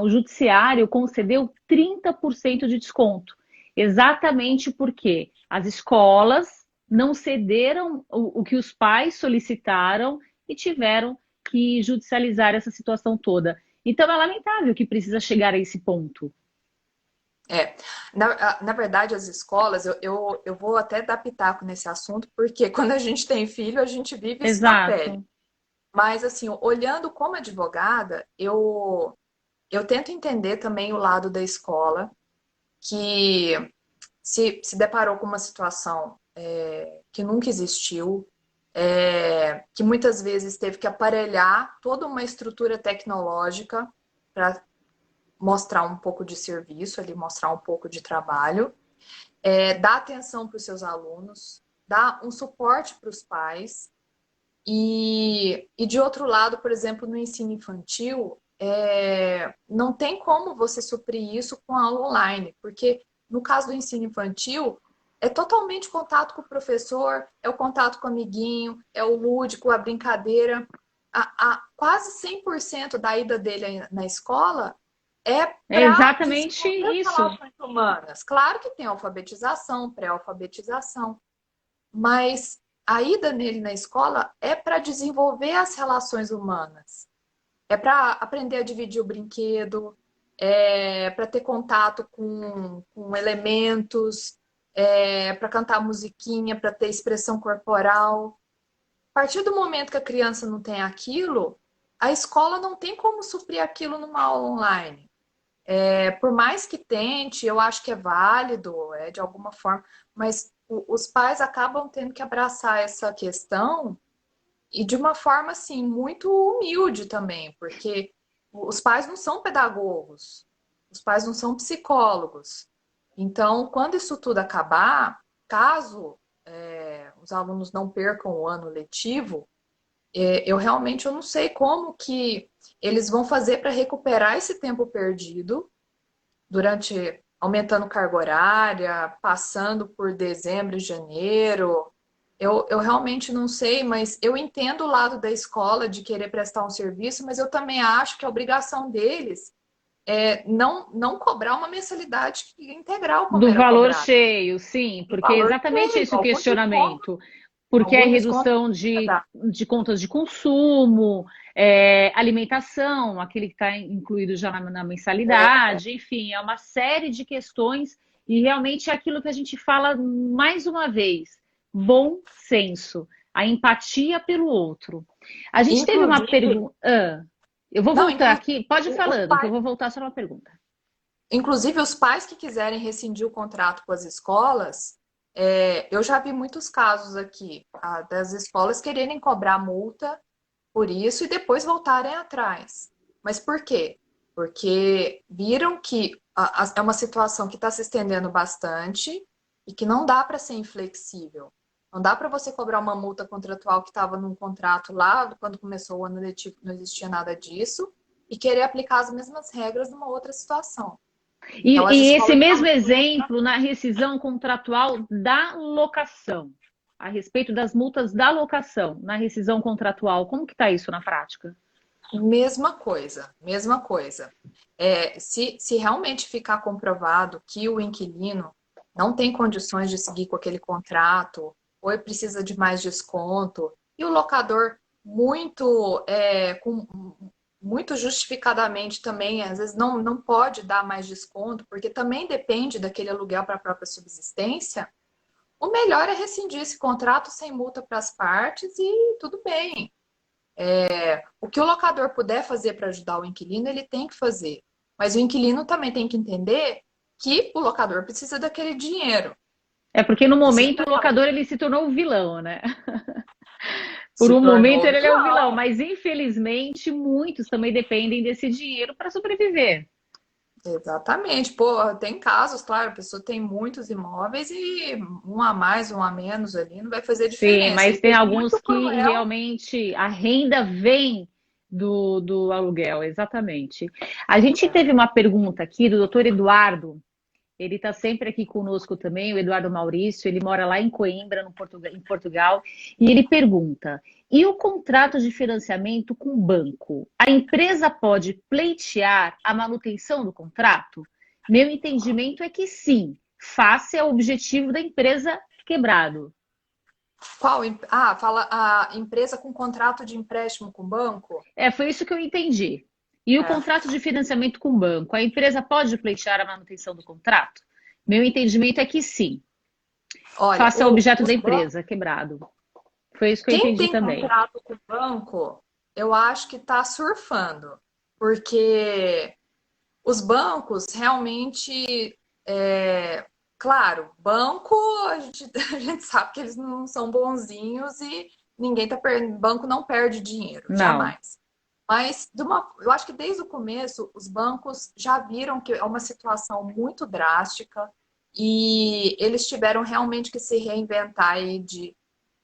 o judiciário concedeu 30% de desconto. Exatamente porque as escolas não cederam o que os pais solicitaram e tiveram que judicializar essa situação toda. Então é lamentável que precisa chegar a esse ponto. É, na verdade, as escolas, eu vou até dar pitaco nesse assunto, porque quando a gente tem filho, a gente vive isso na pele. Exato. Mas, assim, olhando como advogada, eu tento entender também o lado da escola, que se deparou com uma situação que nunca existiu, que muitas vezes teve que aparelhar toda uma estrutura tecnológica para mostrar um pouco de serviço ali, mostrar um pouco de trabalho, dar atenção para os seus alunos, dar um suporte para os pais. E de outro lado, por exemplo, no ensino infantil, não tem como você suprir isso com a aula online, porque no caso do ensino infantil, é totalmente contato com o professor, é o contato com o amiguinho, é o lúdico, a brincadeira. Quase 100% da ida dele na escola é É para exatamente desenvolver as isso. relações humanas. Claro que tem alfabetização, pré-alfabetização, mas a ida nele na escola é para desenvolver as relações humanas. É para aprender a dividir o brinquedo, para ter contato com elementos, para cantar musiquinha, para ter expressão corporal. A partir do momento que a criança não tem aquilo, a escola não tem como suprir aquilo numa aula online. Por mais que tente, eu acho que é válido, de alguma forma, mas os pais acabam tendo que abraçar essa questão e de uma forma assim muito humilde também, porque os pais não são pedagogos, os pais não são psicólogos. Então, quando isso tudo acabar, caso os alunos não percam o ano letivo, eu não sei como que eles vão fazer para recuperar esse tempo perdido durante aumentando carga horária, passando por dezembro e janeiro. Eu realmente não sei, mas eu entendo o lado da escola de querer prestar um serviço, mas eu também acho que a obrigação deles é não cobrar uma mensalidade integral como Do era valor cobrado. cheio, sim, O porque é valor exatamente cheio, esse o questionamento. Porque é algum desconto redução que dá. de contas de consumo, alimentação, aquele que está incluído já na mensalidade, enfim, é uma série de questões e realmente é aquilo que a gente fala mais uma vez: bom senso, a empatia pelo outro. A gente teve uma Inclusive, pergunta. Eu vou não, voltar inclusive aqui, pode ir os falando, que eu pais vou voltar só uma pergunta. Inclusive, os pais que quiserem rescindir o contrato com as escolas, eu já vi muitos casos aqui, das escolas quererem cobrar multa por isso e depois voltarem atrás. Mas por quê? Porque viram que é uma situação que está se estendendo bastante e que não dá para ser inflexível. Não dá para você cobrar uma multa contratual que estava num contrato lá, quando começou o ano letivo, não existia nada disso, e querer aplicar as mesmas regras numa outra situação. Então, as E esse escolas mesmo realmente... exemplo na rescisão contratual da locação, a respeito das multas da locação, na rescisão contratual, como que está isso na prática? Mesma coisa, mesma coisa. Se realmente ficar comprovado que o inquilino não tem condições de seguir com aquele contrato, ou ele precisa de mais desconto, e o locador muito justificadamente também, às vezes não pode dar mais desconto, porque também depende daquele aluguel para a própria subsistência, o melhor é rescindir esse contrato sem multa para as partes e tudo bem. O que o locador puder fazer para ajudar o inquilino, ele tem que fazer. Mas o inquilino também tem que entender que o locador precisa daquele dinheiro. É porque no Precisa momento o daquela... locador ele se tornou o vilão, né? Por Se um momento tornou ele é o vilão. vilão, mas infelizmente muitos também dependem desse dinheiro para sobreviver. Exatamente. Pô, tem casos, claro, a pessoa tem muitos imóveis e um a mais, um a menos ali não vai fazer Sim, diferença. mas Isso tem é alguns muito que cruel. realmente a renda vem do aluguel, exatamente. A gente É. teve uma pergunta aqui do doutor Eduardo. Ele está sempre aqui conosco também, o Eduardo Maurício. Ele mora lá em Coimbra, no em Portugal. E ele pergunta: e o contrato de financiamento com o banco? A empresa pode pleitear a manutenção do contrato? Meu entendimento é que sim, face ao objetivo da empresa quebrado. Qual? Ah, fala a empresa com contrato de empréstimo com o banco? Foi isso que eu entendi. E o É. contrato de financiamento com o banco? A empresa pode pleitear a manutenção do contrato? Meu entendimento é que sim, Olha, face ao objeto os da bancos, empresa quebrado. Foi isso que eu quem entendi tem também. contrato com o banco, eu acho que está surfando, porque os bancos realmente, claro, banco a gente sabe que eles não são bonzinhos e ninguém tá perdendo, banco não perde dinheiro, Não. jamais. Mas eu acho que desde o começo os bancos já viram que é uma situação muito drástica e eles tiveram realmente que se reinventar aí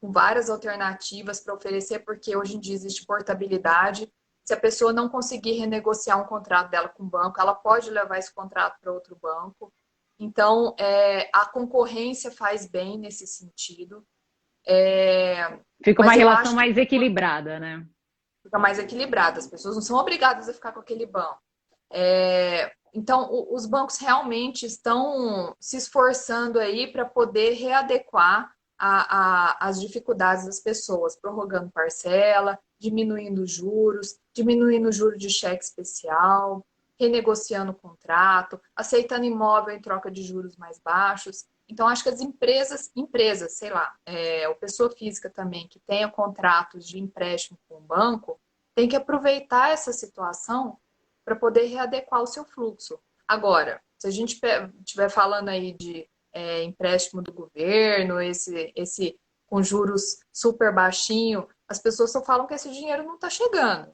com várias alternativas para oferecer, porque hoje em dia existe portabilidade. Se a pessoa não conseguir renegociar um contrato dela com o banco, ela pode levar esse contrato para outro banco. Então, a concorrência faz bem nesse sentido. Fica uma Mas eu relação acho que mais equilibrada, né? fica mais equilibrado. As pessoas não são obrigadas a ficar com aquele banco. Então, os bancos realmente estão se esforçando aí para poder readequar as dificuldades das pessoas, prorrogando parcela, diminuindo o juro de cheque especial, renegociando o contrato, aceitando imóvel em troca de juros mais baixos. Então, acho que as empresas, sei lá, ou pessoa física também, que tenha contratos de empréstimo com o banco, tem que aproveitar essa situação para poder readequar o seu fluxo. Agora, se a gente estiver falando aí de empréstimo do governo, esse com juros super baixinho, as pessoas só falam que esse dinheiro não está chegando.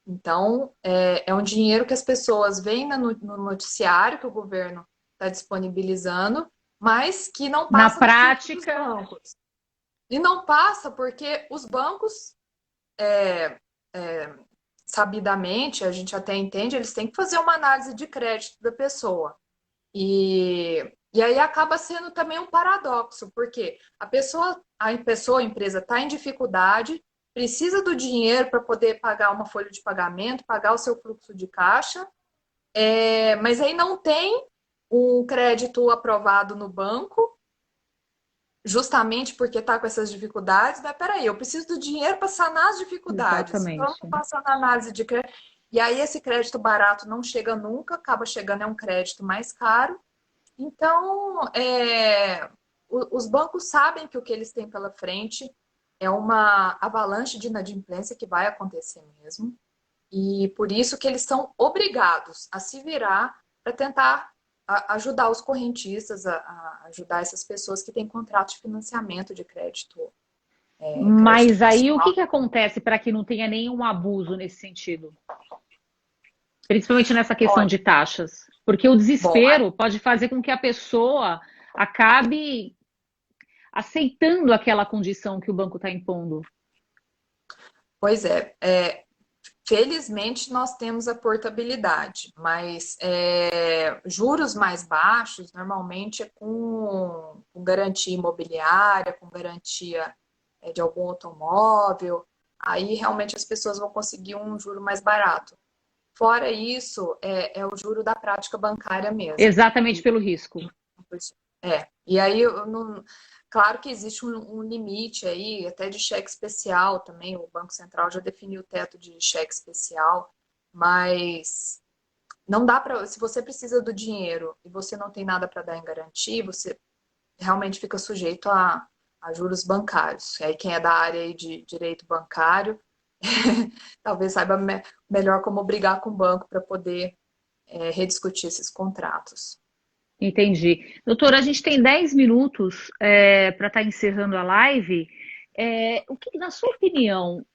Então, é um dinheiro que as pessoas veem no noticiário que o governo está disponibilizando, mas que não Na passa no fluxo dos prática, bancos. E não passa porque os bancos, sabidamente, a gente até entende, eles têm que fazer uma análise de crédito da pessoa. E aí acaba sendo também um paradoxo, porque a empresa está em dificuldade, precisa do dinheiro para poder pagar uma folha de pagamento, pagar o seu fluxo de caixa, mas aí não tem um crédito aprovado no banco, justamente porque está com essas dificuldades. Mas peraí, eu preciso do dinheiro para sanar as dificuldades, então eu exatamente. estou passando a análise de crédito. E aí esse crédito barato não chega nunca, acaba chegando um crédito mais caro. Então, os bancos sabem que o que eles têm pela frente é uma avalanche de inadimplência que vai acontecer mesmo. E por isso que eles são obrigados a se virar para tentar ajudar os correntistas, a ajudar essas pessoas que têm contrato de financiamento de crédito, crédito Mas aí o que pessoal. que acontece para que não tenha nenhum abuso nesse sentido? Principalmente nessa questão Olha, de taxas. Porque o bom, desespero pode fazer com que a pessoa acabe aceitando aquela condição que o banco está impondo. Pois é, felizmente nós temos a portabilidade, mas juros mais baixos normalmente é com garantia imobiliária, com garantia de algum automóvel, aí realmente as pessoas vão conseguir um juro mais barato. Fora isso, é o juro da prática bancária mesmo. Exatamente pelo risco. E aí, claro que existe um limite aí, até de cheque especial também, o Banco Central já definiu o teto de cheque especial, mas não dá para, se você precisa do dinheiro e você não tem nada para dar em garantia, você realmente fica sujeito a juros bancários. Aí quem é da área aí de direito bancário, talvez saiba melhor como brigar com o banco para poder rediscutir esses contratos. Entendi. Doutora, a gente tem 10 minutos para estar encerrando a live. O que, na sua opinião,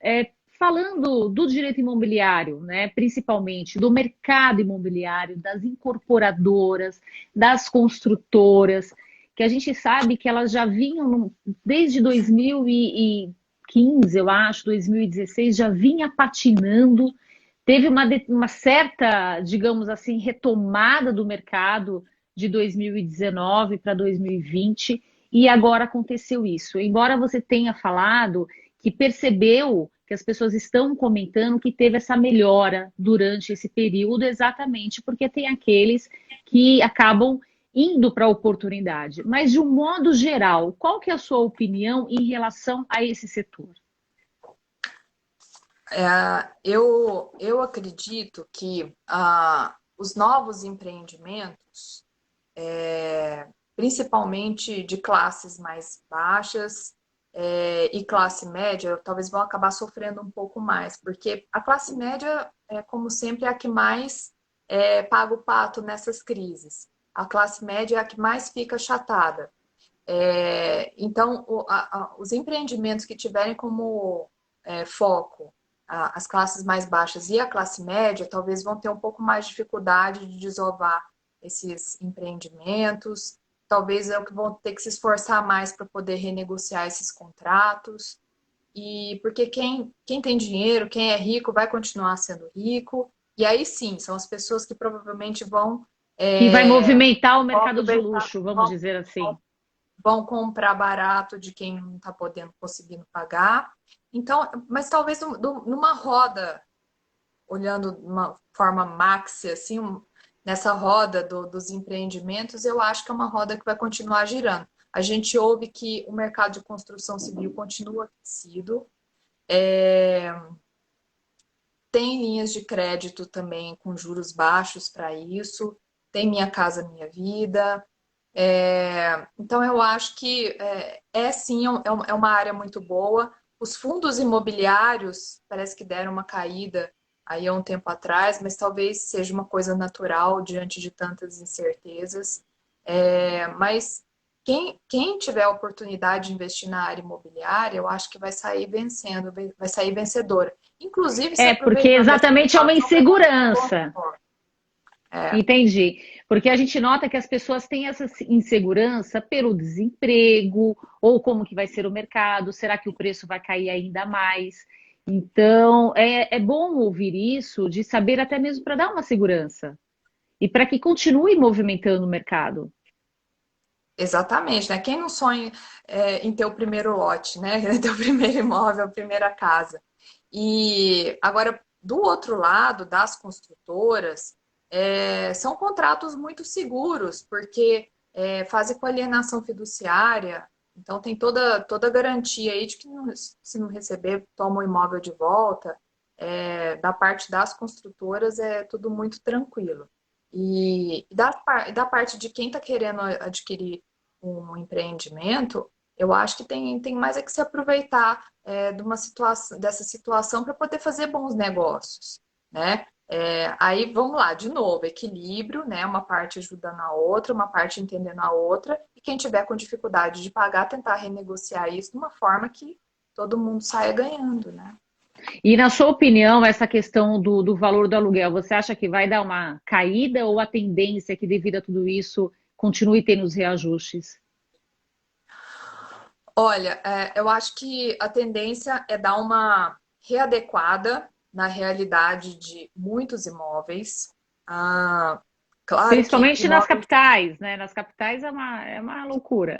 falando do direito imobiliário, né, principalmente do mercado imobiliário, das incorporadoras, das construtoras, que a gente sabe que elas já vinham desde 2015, eu acho, 2016, já vinha patinando, teve uma certa, digamos assim, retomada do mercado de 2019 para 2020 e agora aconteceu isso. Embora você tenha falado que percebeu que as pessoas estão comentando que teve essa melhora durante esse período, exatamente porque tem aqueles que acabam indo para a oportunidade. Mas, de um modo geral, qual que é a sua opinião em relação a esse setor? Eu acredito que os novos empreendimentos, principalmente de classes mais baixas e classe média, talvez vão acabar sofrendo um pouco mais, porque a classe média, como sempre, é a que mais paga o pato nessas crises. A classe média é a que mais fica achatada. Então, os empreendimentos que tiverem como foco as classes mais baixas e a classe média, talvez vão ter um pouco mais de dificuldade de desovar esses empreendimentos, talvez é o que vão ter que se esforçar mais para poder renegociar esses contratos, e porque quem tem dinheiro, quem é rico, vai continuar sendo rico, e aí sim, são as pessoas que provavelmente vão... que vai movimentar o mercado de luxo, vamos dizer assim. Vão comprar barato de quem não está conseguindo pagar. Então, mas talvez numa roda, olhando de uma forma maxi, assim, nessa roda dos empreendimentos, eu acho que é uma roda que vai continuar girando. A gente ouve que o mercado de construção civil continua aquecido. Tem linhas de crédito também com juros baixos para isso. Tem Minha Casa Minha Vida. Então, eu acho que sim, é uma área muito boa. Os fundos imobiliários parece que deram uma caída aí há um tempo atrás, mas talvez seja uma coisa natural diante de tantas incertezas. Mas quem tiver a oportunidade de investir na área imobiliária, eu acho que vai sair vencendo, vai sair vencedora. Inclusive, porque exatamente é uma insegurança. Entendi. Porque a gente nota que as pessoas têm essa insegurança pelo desemprego, ou como que vai ser o mercado, será que o preço vai cair ainda mais? Então, é bom ouvir isso, de saber até mesmo para dar uma segurança. E para que continue movimentando o mercado. Exatamente, né? Quem não sonha em ter o primeiro lote, né? Ter o primeiro imóvel, a primeira casa. E agora, do outro lado, das construtoras, são contratos muito seguros, porque fazem com alienação fiduciária, então tem toda a garantia aí de que se não receber, toma o imóvel de volta. Da parte das construtoras é tudo muito tranquilo. E da parte de quem está querendo adquirir um empreendimento, eu acho que tem mais que se aproveitar dessa situação para poder fazer bons negócios, né? Aí vamos lá, de novo, equilíbrio, né? Uma parte ajudando a outra, uma parte entendendo a outra, e quem tiver com dificuldade de pagar, tentar renegociar isso de uma forma que todo mundo saia ganhando, né? E na sua opinião, essa questão do valor do aluguel, você acha que vai dar uma caída ou a tendência é que devido a tudo isso continue tendo os reajustes? Olha, eu acho que a tendência é dar uma readequada na realidade de muitos imóveis. Ah, claro que Principalmente nas imóveis. capitais, né? Nas capitais é uma loucura.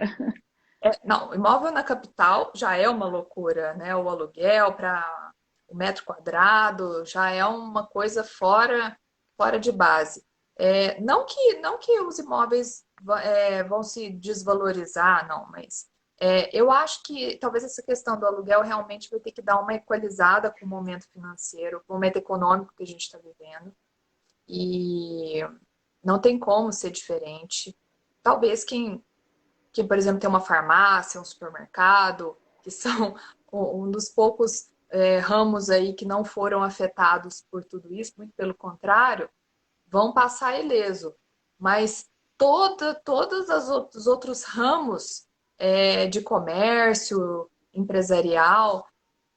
Não, imóvel na capital já é uma loucura, né? O aluguel para o metro quadrado já é uma coisa fora de base. Não que os imóveis vão se desvalorizar, não, mas eu acho que talvez essa questão do aluguel realmente vai ter que dar uma equalizada com o momento financeiro, com o momento econômico que a gente está vivendo. E não tem como ser diferente. Talvez quem, por exemplo, tem uma farmácia, um supermercado, que são um dos poucos ramos aí que não foram afetados por tudo isso, muito pelo contrário, vão passar ileso. Mas todos os outros ramos de comércio, empresarial,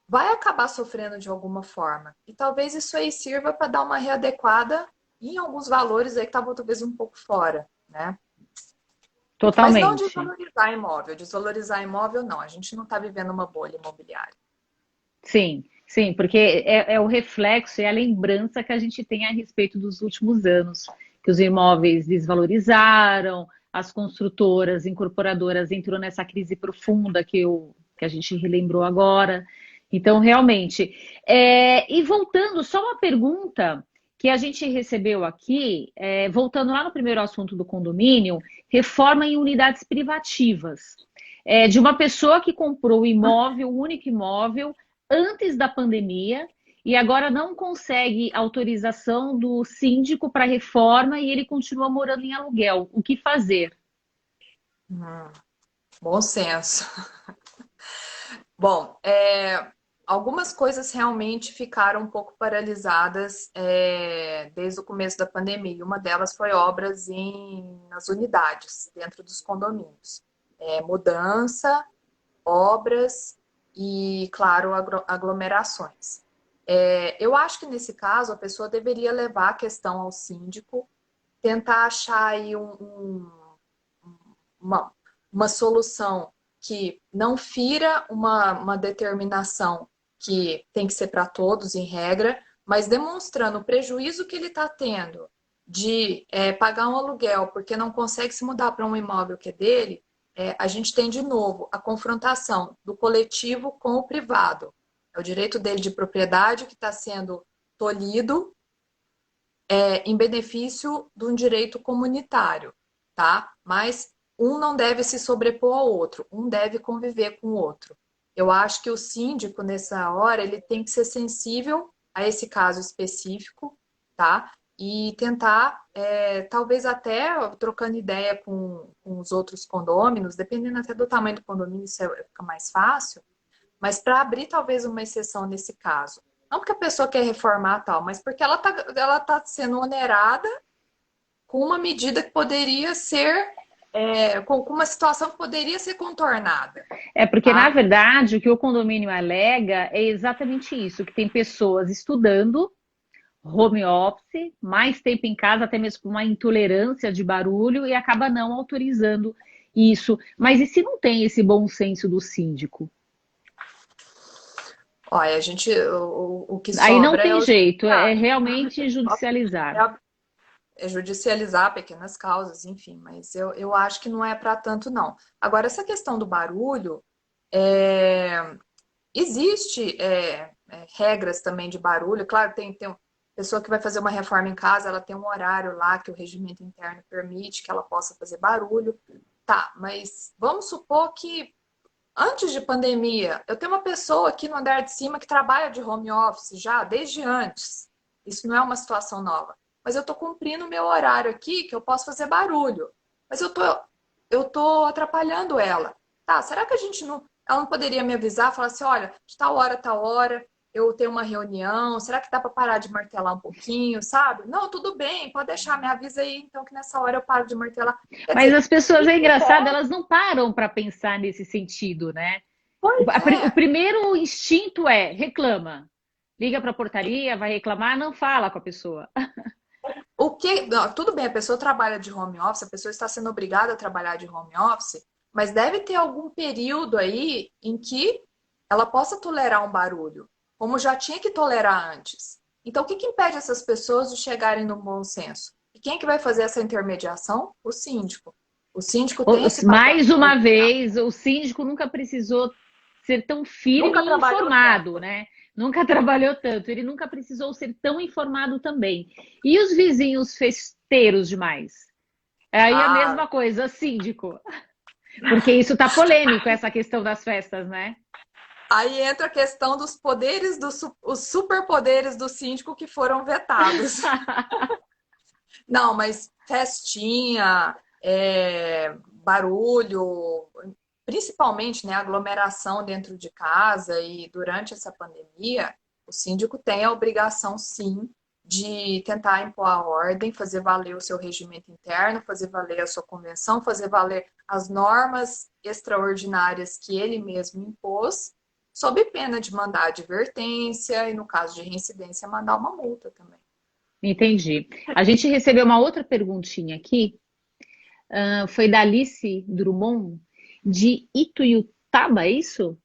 vai acabar sofrendo de alguma forma. E talvez isso aí sirva para dar uma readequada em alguns valores aí que estavam talvez um pouco fora, né? Mas não Totalmente. desvalorizar imóvel. Desvalorizar imóvel, não. A gente não está vivendo uma bolha imobiliária. Sim, sim, porque é o reflexo, é a lembrança que a gente tem a respeito dos últimos anos, que os imóveis desvalorizaram, as construtoras, incorporadoras entrou nessa crise profunda que a gente relembrou agora. Então, realmente. E voltando, só uma pergunta que a gente recebeu aqui, voltando lá no primeiro assunto do condomínio, reforma em unidades privativas. De uma pessoa que comprou o imóvel, o único imóvel, antes da pandemia e agora não consegue autorização do síndico para reforma e ele continua morando em aluguel. O que fazer? Hum, bom senso. Bom, algumas coisas realmente ficaram um pouco paralisadas desde o começo da pandemia. Uma delas foi obras nas unidades, dentro dos condomínios. Mudança, obras e, claro, aglomerações. Eu acho que nesse caso a pessoa deveria levar a questão ao síndico, tentar achar aí uma, uma solução que não fira uma determinação que tem que ser para todos em regra, mas demonstrando o prejuízo que ele está tendo de pagar um aluguel porque não consegue se mudar para um imóvel que é dele, a gente tem de novo a confrontação do coletivo com o privado. É o direito dele de propriedade que está sendo tolhido em benefício de um direito comunitário, tá? Mas um não deve se sobrepor ao outro, um deve conviver com o outro. Eu acho que o síndico, nessa hora, ele tem que ser sensível a esse caso específico, tá? E tentar, talvez até trocando ideia com os outros condôminos, dependendo até do tamanho do condomínio, isso fica mais fácil, mas para abrir talvez uma exceção nesse caso. Não porque a pessoa quer reformar tal, mas porque ela tá sendo onerada com uma medida que poderia ser, com uma situação que poderia ser contornada, Porque, na tá? verdade, o que o condomínio alega é exatamente isso, que tem pessoas estudando home office, mais tempo em casa, até mesmo com uma intolerância de barulho, e acaba não autorizando isso. Mas e se não tem esse bom senso do síndico? Olha, o que Aí não sobra é tem o jeito, é judiciário. realmente judicializar. É judicializar pequenas causas, enfim, mas eu acho que não é para tanto, não. Agora, essa questão do barulho, é, existe regras também de barulho. Claro, tem pessoa que vai fazer uma reforma em casa, ela tem um horário lá que o regimento interno permite que ela possa fazer barulho. Tá, mas vamos supor que antes de pandemia, eu tenho uma pessoa aqui no andar de cima que trabalha de home office já desde antes. Isso não é uma situação nova. Mas eu estou cumprindo o meu horário aqui, que eu posso fazer barulho. Mas eu tô atrapalhando ela. Tá, será que a gente não. Ela não poderia me avisar, falar assim: olha, de tal hora, eu tenho uma reunião, será que dá para parar de martelar um pouquinho, sabe? Não, tudo bem, pode deixar, me avisa aí, então que nessa hora eu paro de martelar. Quer Mas dizer, as pessoas, é isso engraçado, envolve. elas não param para pensar nesse sentido, né? Pois O é. primeiro instinto é reclama. Liga para a portaria, vai reclamar, não fala com a pessoa. Não, tudo bem, a pessoa trabalha de home office, a pessoa está sendo obrigada a trabalhar de home office, mas deve ter algum período aí em que ela possa tolerar um barulho, como já tinha que tolerar antes. Então, o que impede essas pessoas de chegarem no bom senso? E quem é que vai fazer essa intermediação? O síndico. O síndico tem esse papel. Mais uma vez, o síndico nunca precisou ser tão firme Nunca e trabalhou informado, tanto. né? Nunca trabalhou tanto, ele nunca precisou ser tão informado também. E os vizinhos festeiros demais? É aí a Ah, mesma coisa, síndico. Porque isso tá polêmico, essa questão das festas, né? aí entra a questão dos poderes, os superpoderes do síndico que foram vetados. Não, mas festinha, barulho, principalmente, né, aglomeração dentro de casa e durante essa pandemia, o síndico tem a obrigação, sim, de tentar impor a ordem, fazer valer o seu regimento interno, fazer valer a sua convenção, fazer valer as normas extraordinárias que ele mesmo impôs, sob pena de mandar advertência e, no caso de reincidência, mandar uma multa também. Entendi. A gente recebeu uma outra perguntinha aqui, foi da Alice Drummond, de Ituiutaba, é isso?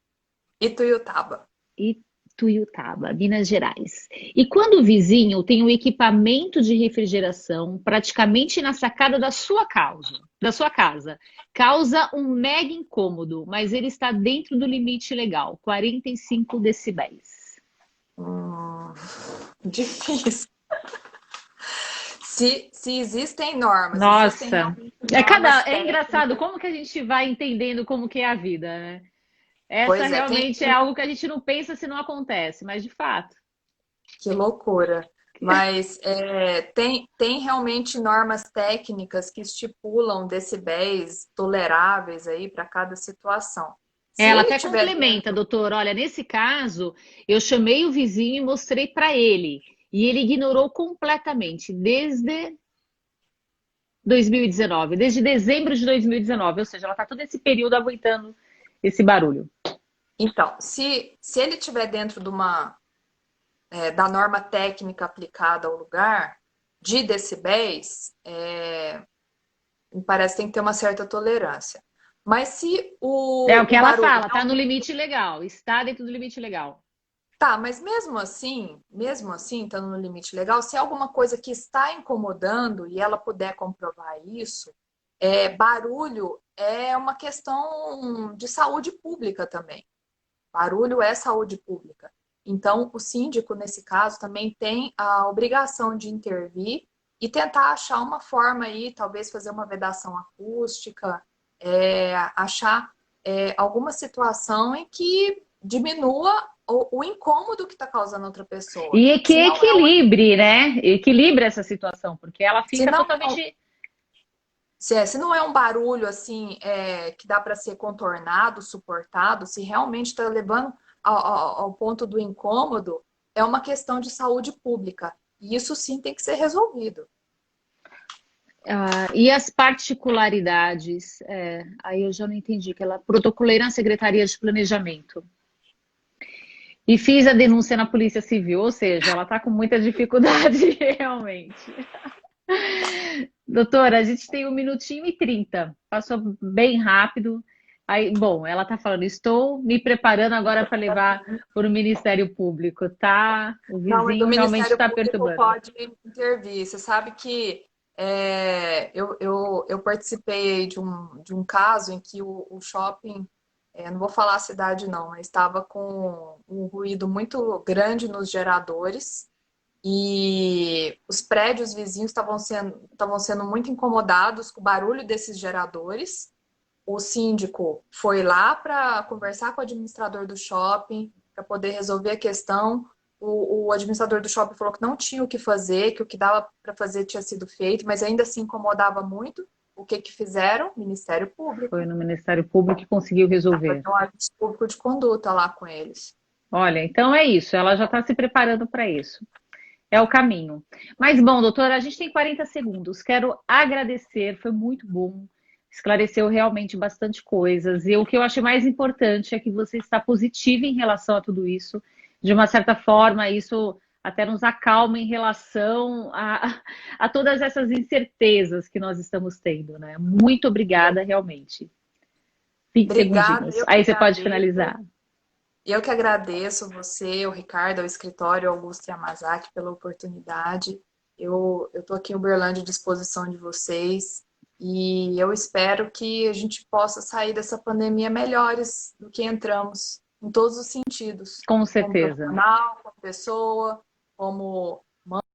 Ituiutaba. Ituiutaba, Minas Gerais. E quando o vizinho tem um equipamento de refrigeração praticamente na sacada da sua casa, causa um mega incômodo, mas ele está dentro do limite legal, 45 decibéis. Difícil. Se existem normas, existem Nossa, realmente normas é engraçado técnicas. como que a gente vai entendendo como que é a vida, né? Essa Pois é, realmente é algo que a gente não pensa se não acontece, mas de fato. que loucura. Mas tem realmente normas técnicas que estipulam decibéis toleráveis aí para cada situação. Se Ela ele até tiver complementa, dentro, doutor. Olha, nesse caso, eu chamei o vizinho e mostrei para ele. E ele ignorou completamente, desde 2019, desde dezembro de 2019. Ou seja, ela está todo esse período aguentando esse barulho. então, se ele tiver dentro da norma técnica aplicada ao lugar, de decibéis, me parece que tem que ter uma certa tolerância. Mas se É o que o ela barulho fala, está no realmente. limite legal, está dentro do limite legal. Tá, mas mesmo assim, estando no limite legal, se é alguma coisa que está incomodando e ela puder comprovar isso, barulho é uma questão de saúde pública também. Barulho é saúde pública. Então, o síndico, nesse caso, também tem a obrigação de intervir e tentar achar uma forma aí, talvez fazer uma vedação acústica, achar alguma situação em que diminua o incômodo que está causando outra pessoa. E que Se não é, equilibre, né? Equilibre essa situação, porque ela se fica não é totalmente. Se não é um barulho assim que dá para ser contornado, suportado, se realmente está levando ao ponto do incômodo, é uma questão de saúde pública. E isso sim tem que ser resolvido. E as particularidades, aí eu já não entendi, que ela protocolei na Secretaria de Planejamento. E fiz a denúncia na Polícia Civil, ou seja, ela está com muita dificuldade realmente. Doutora, a gente tem 1 minutinho e 30, passou bem rápido. Aí, bom, ela está falando, estou me preparando agora para levar para o Ministério Público, tá? O Não, mas o vizinho realmente Ministério está Público perturbando. pode intervir. Você sabe que eu participei de um caso em que o shopping, não vou falar a cidade não, mas estava com um ruído muito grande nos geradores. E os prédios vizinhos estavam sendo muito incomodados com o barulho desses geradores. O síndico foi lá para conversar com o administrador do shopping, para poder resolver a questão. O administrador do shopping falou que não tinha o que fazer, que o que dava para fazer tinha sido feito, mas ainda assim incomodava muito. O que que fizeram? Ministério Foi Público. no Ministério Público e conseguiu Dá para resolver. ter um aviso público de conduta lá com eles. Olha, então é isso, ela já está se preparando para isso. É o caminho. Mas, bom, doutora, a gente tem 40 segundos. Quero agradecer, foi muito bom. Esclareceu realmente bastante coisas. E o que eu acho mais importante é que você está positiva em relação a tudo isso. De uma certa forma, isso até nos acalma em relação a todas essas incertezas que nós estamos tendo, né? Muito obrigada, realmente. 20 Obrigada, segundinhos. eu que Aí você pode agradeço. finalizar. Eu que agradeço você, o Ricardo, o escritório Augusto Yamazaki pela oportunidade. Eu estou aqui em Uberlândia à disposição de vocês e eu espero que a gente possa sair dessa pandemia melhores do que entramos, em todos os sentidos, Com como certeza. profissional, como pessoa, como